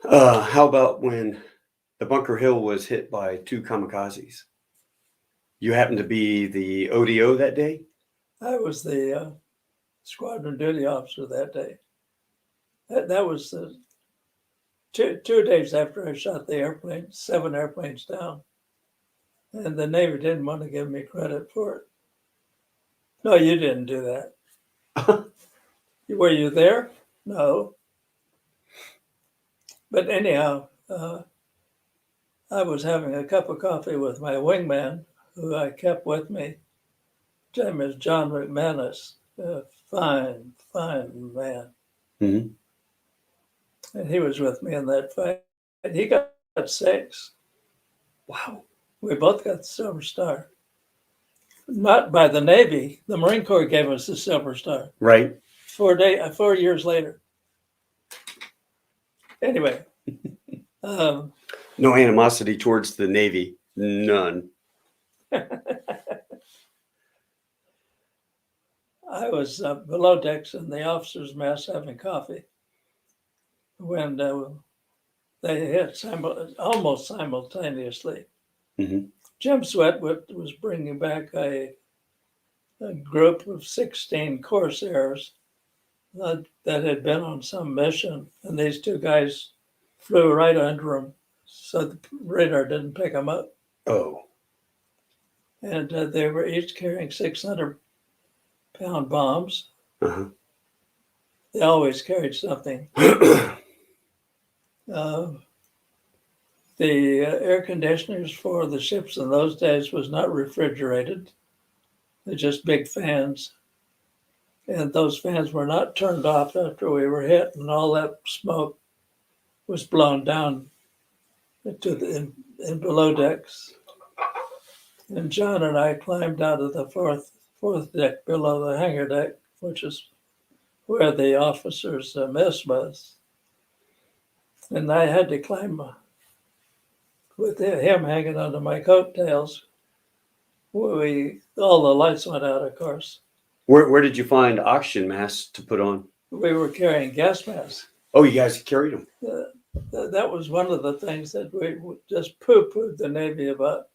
How about when the Bunker Hill was hit by 2 kamikazes? You happened to be the ODO that day? I was the squadron duty officer that day. That was 2 days after I shot the airplane, 7 airplanes down. And the Navy didn't want to give me credit for it. No, you didn't do that. Were you there? No. But anyhow, I was having a cup of coffee with my wingman, who I kept with me. His name is John McManus, a fine, fine man. Mhm. And he was with me in that fight. And he got 6. Wow. We both got the Silver Star. Not by the Navy. The Marine Corps gave us the Silver Star. Right. 4 years later. Anyway. No animosity towards the Navy. None. I was below decks in the officers' mess having coffee when they hit almost simultaneously. Mm-hmm. Jim Sweat was bringing back a group of 16 Corsairs that had been on some mission, and these two guys flew right under them, so the radar didn't pick them up. Oh. And they were each carrying 600-pound bombs. Uh-huh. They always carried something. Uh, the air conditioners for the ships in those days was not refrigerated. They're just big fans. And those fans were not turned off after we were hit, and all that smoke was blown down to the in below decks. And John and I climbed out of the fourth deck below the hangar deck, which is where the officers' mess was. And I had to climb with him hanging onto my coattails. All the lights went out, of course. Where did you find oxygen masks to put on? We were carrying gas masks. Oh, you guys carried them. That was one of the things that we just poo-pooed the Navy about.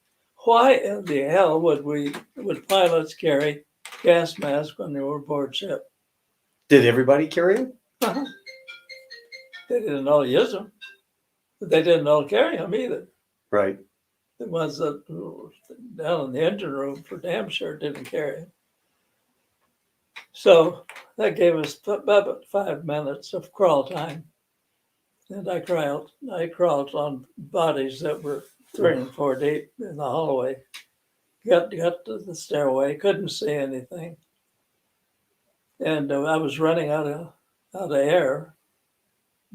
Why in the hell would pilots carry gas masks when they were aboard ship? Did everybody carry them? They didn't all use them, but they didn't all carry them either. Right. The ones that were down in the engine room for damn sure didn't carry them. So that gave us about 5 minutes of crawl time. And I crawled on bodies that were 3 and 4 deep in the hallway. Got to the stairway, couldn't see anything. And I was running out of air.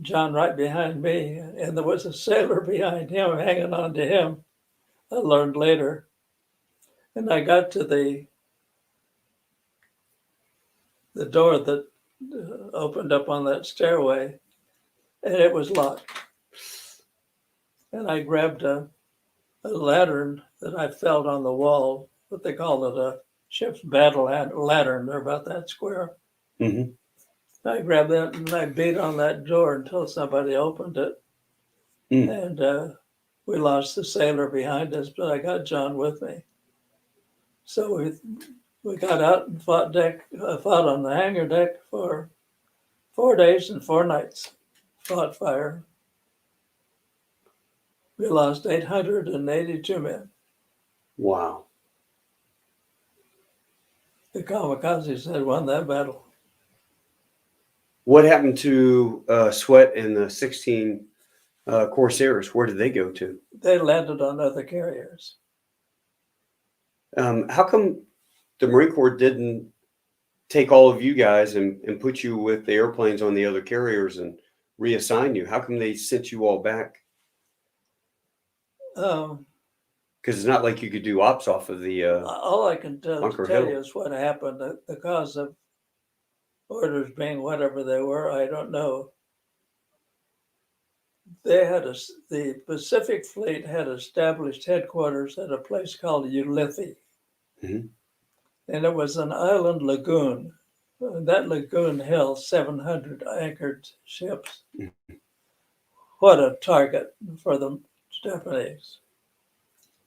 John right behind me, and there was a sailor behind him hanging on to him. I learned later. And I got to the door that opened up on that stairway, and it was locked. And I grabbed a lantern that I felt on the wall, what they call it, a ship's battle lantern. They're about that square. Mm-hmm. I grabbed that and I beat on that door until somebody opened it. And we lost the sailor behind us, but I got John with me. So we got out and fought on the hangar deck for 4 days and 4 nights. Fought fire. We lost 882 men. Wow. The kamikazes had won that battle. What happened to Sweat and the 16 Corsairs? Where did they go to? They landed on other carriers. How come the Marine Corps didn't take all of you guys and put you with the airplanes on the other carriers and reassign you? How come they sent you all back? Because it's not like you could do ops off of the all I can tell Hill. you is what happened. The cause of orders being whatever they were, I don't know. They had the Pacific Fleet had established headquarters at a place called Ulithi. Mm-hmm. And it was an island lagoon. That lagoon held 700 anchored ships. Mm-hmm. What a target for the Japanese.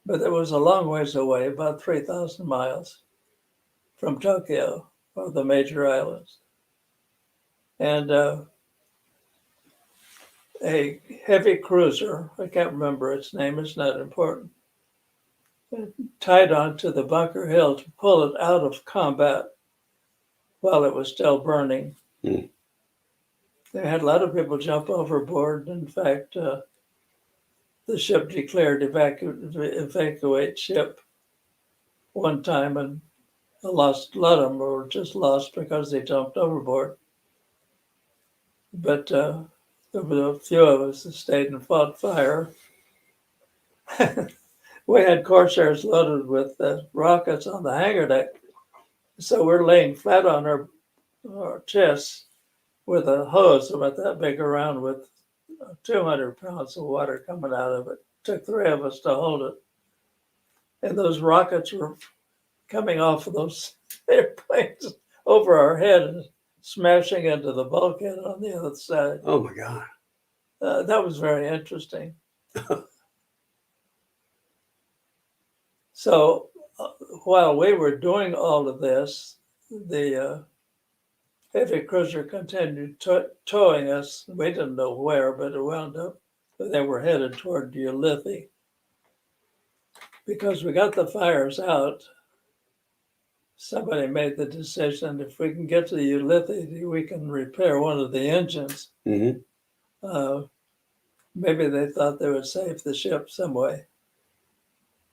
But it was a long ways away, about 3,000 miles from Tokyo, or the major islands. And a heavy cruiser, I can't remember its name, it's not important, tied onto the Bunker Hill to pull it out of combat while it was still burning. Mm. They had a lot of people jump overboard. In fact, the ship declared evacuate ship one time, and a lot of them were just lost because they jumped overboard. But there were a few of us that stayed and fought fire. We had Corsairs loaded with rockets on the hangar deck. So we're laying flat on our chests with a hose about that big around with 200 pounds of water coming out of it. Took 3 of us to hold it. And those rockets were coming off of those airplanes over our head and smashing into the bulkhead on the other side. Oh my God. That was very interesting. So while we were doing all of this, the heavy cruiser continued towing us. We didn't know where, but it wound up, they were headed toward Ulithi. Because we got the fires out, somebody made the decision, if we can get to Ulithi, we can repair one of the engines. Mm-hmm. Maybe they thought they would save the ship some way.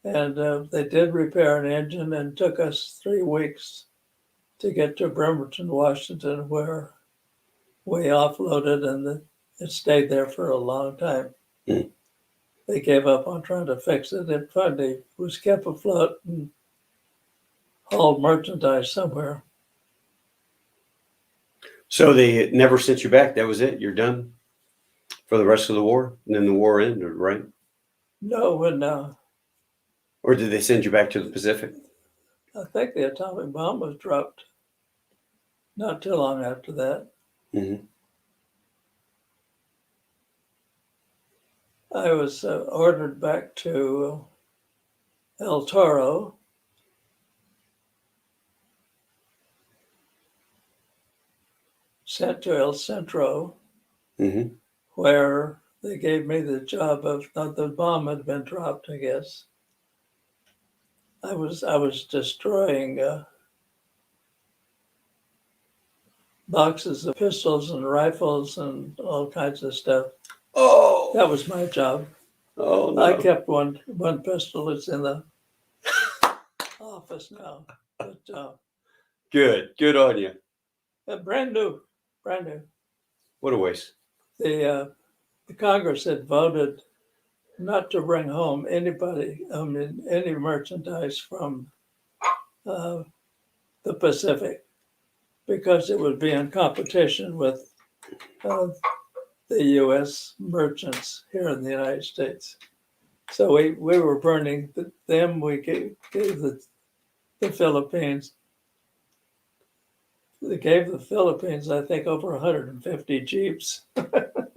And they did repair an engine, and took us 3 weeks to get to Bremerton, Washington, where we offloaded, and it stayed there for a long time. Mm. They gave up on trying to fix it. It finally was kept afloat and hauled merchandise somewhere. So they never sent you back. That was it. You're done for the rest of the war, and then the war ended, right? No, Or did they send you back to the Pacific? I think the atomic bomb was dropped not too long after that. Mm-hmm. I was ordered back to El Toro. Sent to El Centro, Mm-hmm. where they gave me the job of, the bomb had been dropped, I guess. I was destroying boxes of pistols and rifles and all kinds of stuff. Oh, That was my job. Oh no! I kept one pistol. It's in the office now. But Good on you. brand new. What a waste. The Congress had voted not to bring home any merchandise from the Pacific, because it would be in competition with the U.S. merchants here in the United States. So we were burning them. We gave the Philippines. They gave the Philippines, I think, over 150 Jeeps.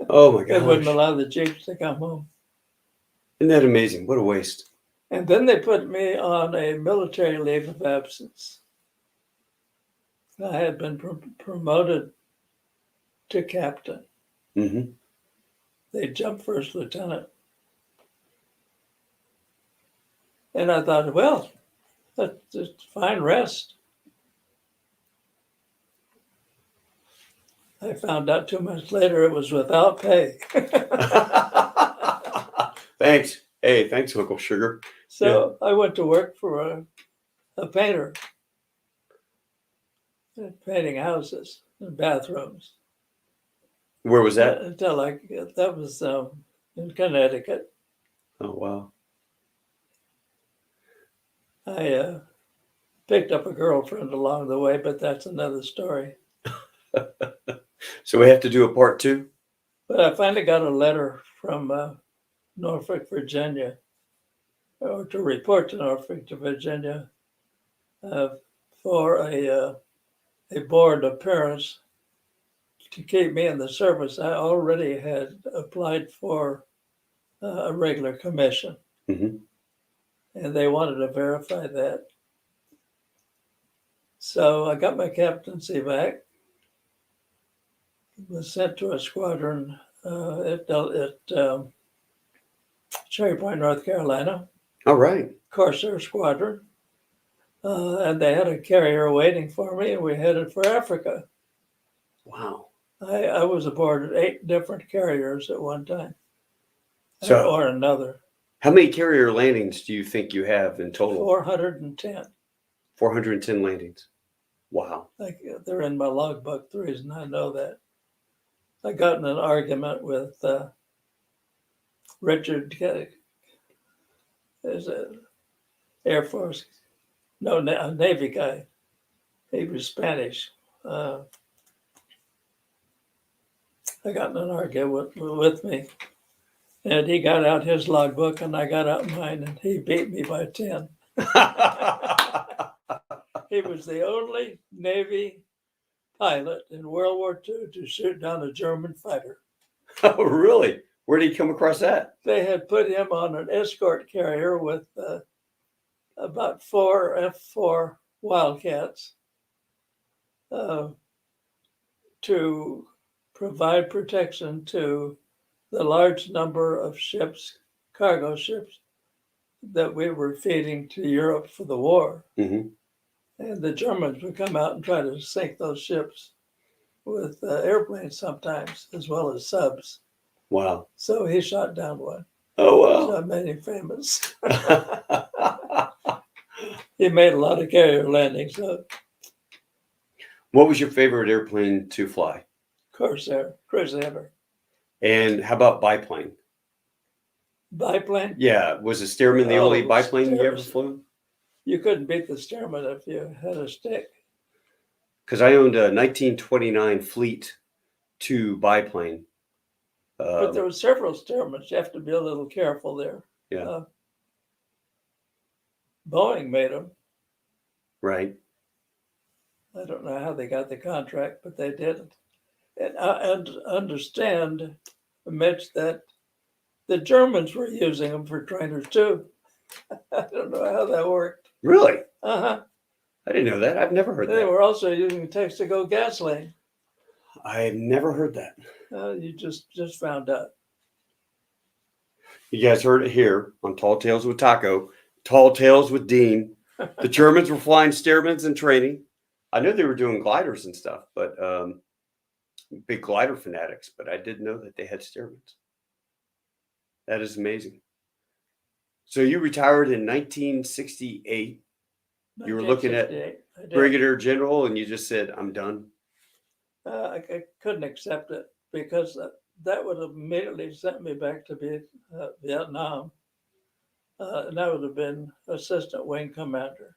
Oh my They wouldn't gosh. allow the Jeeps to come home. Isn't that amazing? What a waste. And then they put me on a military leave of absence. I had been promoted to captain. Mm-hmm. They jumped first lieutenant. And I thought, well, that's just fine rest. I found out 2 months later it was without pay. Thanks. Hey, thanks, Uncle Sugar. So I went to work for a painter, painting houses and bathrooms. Where was that? Until that was in Connecticut. Oh wow. I picked up a girlfriend along the way, but that's another story. So we have to do a part 2? But I finally got a letter from Norfolk, Virginia, or to report to Norfolk, Virginia, for a board appearance to keep me in the service. I already had applied for a regular commission, Mm-hmm. and they wanted to verify that. So I got my captaincy back, was sent to a squadron at Cherry Point, North Carolina. All right. Corsair squadron. And they had a carrier waiting for me, and we headed for Africa. Wow. I was aboard 8 different carriers at one time, So, or another. how many carrier landings do you think you have in total? 410. 410 landings. Wow. They're in my logbook. The reason I know that, I got in an argument with Richard, is a Air Force, no, a Navy guy. He was Spanish. I got in an argument with me, and he got out his logbook and I got out mine, and he beat me by 10. He was the only Navy pilot in World War II to shoot down a German fighter. Oh, really? Where did he come across that? They had put him on an escort carrier with about 4 F4 Wildcats. to provide protection to the large number of ships, cargo ships, that we were feeding to Europe for the war. Mm-hmm. And the Germans would come out and try to sink those ships with airplanes sometimes, as well as subs. Wow. So he shot down one. Oh, So made him famous. wow. He made a lot of carrier landings. What was your favorite airplane to fly? Corsair, Crusader. And how about biplane? Biplane? Yeah, was the Stearman the only Oh, biplane you ever flew? You couldn't beat the Stearman if you had a stick. Because I owned a 1929 Fleet 2 biplane. But there were several Stearmans. You have to be a little careful there. Yeah. Boeing made them. Right. I don't know how they got the contract, but they did. And I understand, Mitch, that the Germans were using them for trainers too. I don't know how that worked. Really? Uh-huh. I didn't know that. I've never heard They that. were also using Texaco gasoline. I've never heard that. You just found out. You guys heard it here on Tall Tales with Taco, Tall Tales with Dean. The Germans were flying Stearmans in training. I knew they were doing gliders and stuff, but big glider fanatics, but I didn't know that they had Stearmans. That is amazing. So you retired in 1968. You were looking at Brigadier General and you just said, I'm done. I couldn't accept it because that would have immediately sent me back to Vietnam. And I would have been assistant wing commander.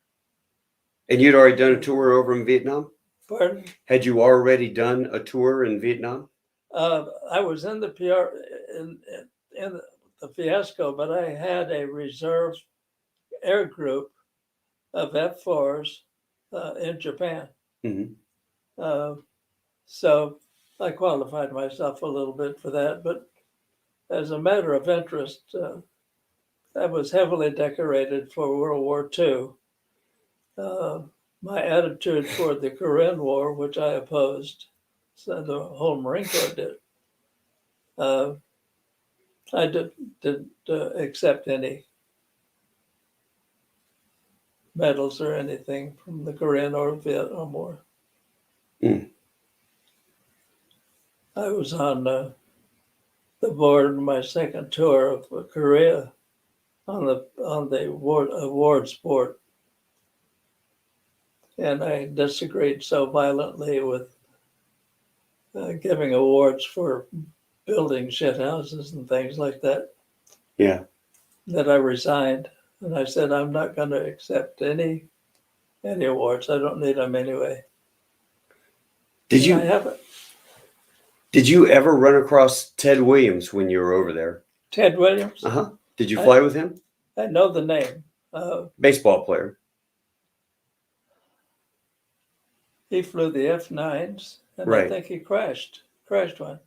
And you'd already done a tour over in Vietnam? Pardon? Had you already done a tour in Vietnam? I was in the PR in the fiasco, but I had a reserve air group of F4s in Japan. Mm-hmm. So I qualified myself a little bit for that, but as a matter of interest, I was heavily decorated for World War II. My attitude toward the Korean War, which I opposed, so the whole Marine Corps did. I didn't accept any medals or anything from the Korean or Vietnam War. Mm. I was on the board of my second tour of Korea on the awards board, and I disagreed so violently with giving awards for building shit houses and things like that. Yeah. That I resigned, and I said I'm not going to accept any awards. I don't need them anyway. Did you? I haven't. Did you ever run across Ted Williams when you were over there? Ted Williams? Uh-huh. Did you fly with him? I know the name. Baseball player. He flew the F9s, and Right. I think he crashed one.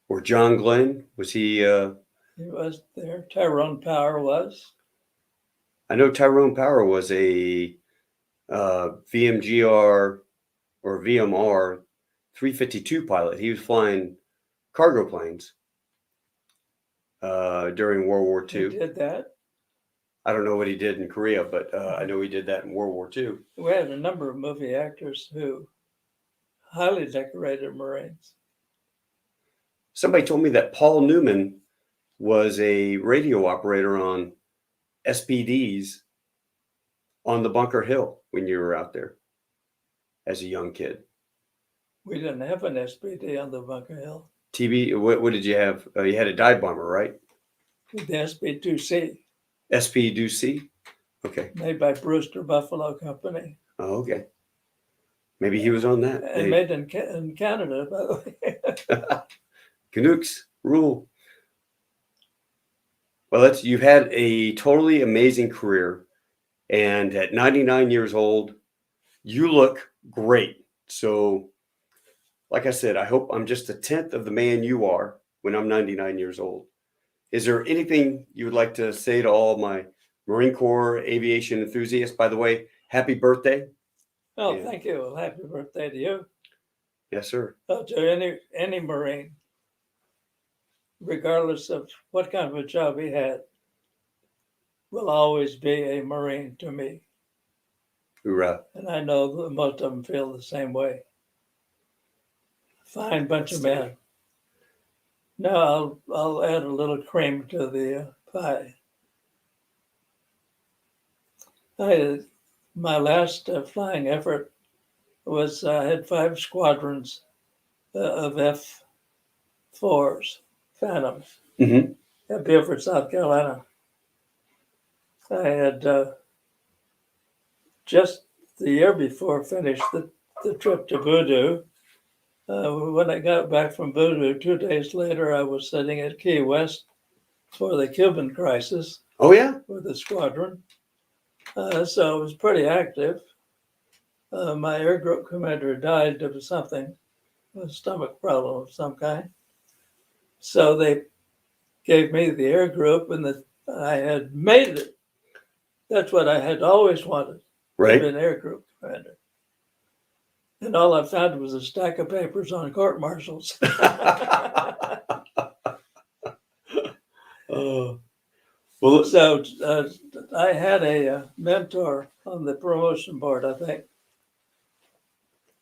Or John Glenn? Was he? He was there. Tyrone Power was. I know Tyrone Power was a VMGR or VMR 352 pilot. He was flying cargo planes during World War II. He did that. I don't know what he did in Korea, but I know he did that in World War II. We had a number of movie actors who highly decorated Marines. Somebody told me that Paul Newman was a radio operator on SPDs on the Bunker Hill when you were out there as a young kid. We didn't have an SPD on the Bunker Hill. TB, what did you have? You had a dive bomber, right? The SB2C. SP2C? Okay. Made by Brewster Buffalo Company. Oh, okay. Maybe he was on that. And made in Canada, by the way. Canucks rule. Well, you've had a totally amazing career. And at 99 years old, you look great. So, like I said, I hope I'm just a tenth of the man you are when I'm 99 years old. Is there anything you would like to say to all my Marine Corps aviation enthusiasts? By the way, happy birthday. Oh, thank you. Well, happy birthday to you. Yes, sir. To any Marine, regardless of what kind of a job he had, will always be a Marine to me. Hoorah. And I know that most of them feel the same way. Fine bunch of men. Now I'll add a little cream to the pie. My last flying effort was I had 5 squadrons of F4s, Phantoms, at Beaufort, South Carolina. I had just the year before finished the trip to Voodoo. When I got back from Voodoo, 2 days later, I was sitting at Key West for the Cuban crisis. Oh, yeah? With the squadron. So it was pretty active. My air group commander died of something, a stomach problem of some kind. So they gave me the air group, and I had made it. That's what I had always wanted, Right. to be an air group commander. And all I found was a stack of papers on court martials. Well, so I had a mentor on the promotion board, I think.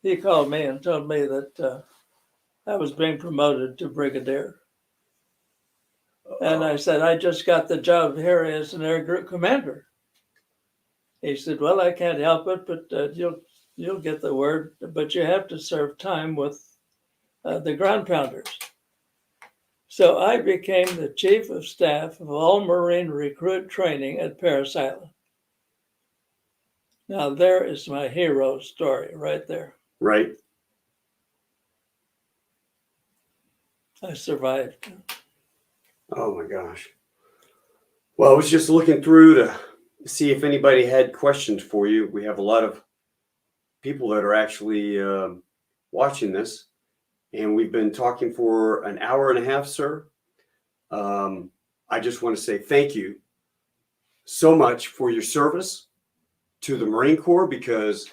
He called me and told me that I was being promoted to brigadier. And I said, I just got the job here as an air group commander. He said, well, I can't help it, but you'll get the word, but you have to serve time with the ground pounders. So I became the chief of staff of all Marine recruit training at Parris Island. Now there is my hero story right there. Right. I survived. Oh my gosh. Well, I was just looking through to see if anybody had questions for you. We have a lot of people that are actually watching this, and we've been talking for an hour and a half, sir. I just want to say thank you so much for your service to the Marine Corps, because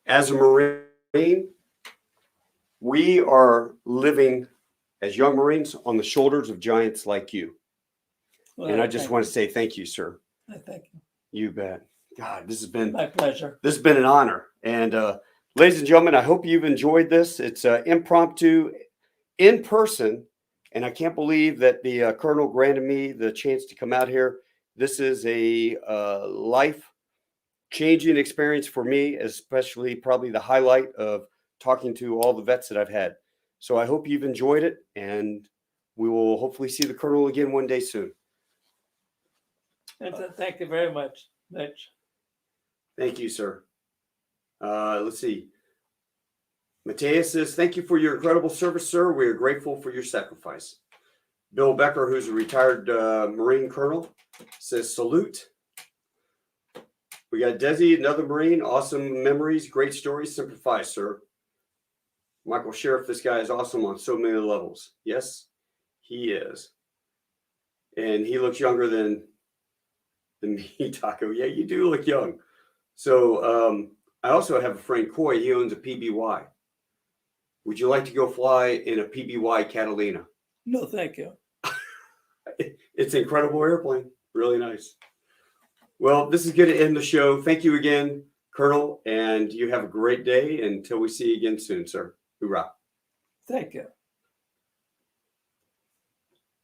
as a Marine, we are living as young Marines on the shoulders of giants like you. Well, and I just want to say thank you, sir. I thank you. You bet. God, this has been my pleasure. This has been an honor. And ladies and gentlemen, I hope you've enjoyed this. It's impromptu, in person, and I can't believe that the Colonel granted me the chance to come out here. This is a life-changing experience for me, especially probably the highlight of talking to all the vets that I've had. So I hope you've enjoyed it, and we will hopefully see the Colonel again one day soon. And thank you very much, Mitch. Thank you, sir. Let's see. Mateus says, thank you for your incredible service, sir. We are grateful for your sacrifice. Bill Becker, who's a retired Marine colonel, says, salute. We got Desi, another Marine. Awesome memories, great stories. Simplify, sir. Michael Sheriff, this guy is awesome on so many levels. Yes, he is. And he looks younger than me, Taco. Yeah, you do look young. So I also have a friend, Coy. He owns a PBY. Would you like to go fly in a PBY Catalina? No, thank you. It's an incredible airplane. Really nice. Well, this is going to end the show. Thank you again, Colonel, and you have a great day until we see you again soon, sir. Hoorah. Thank you.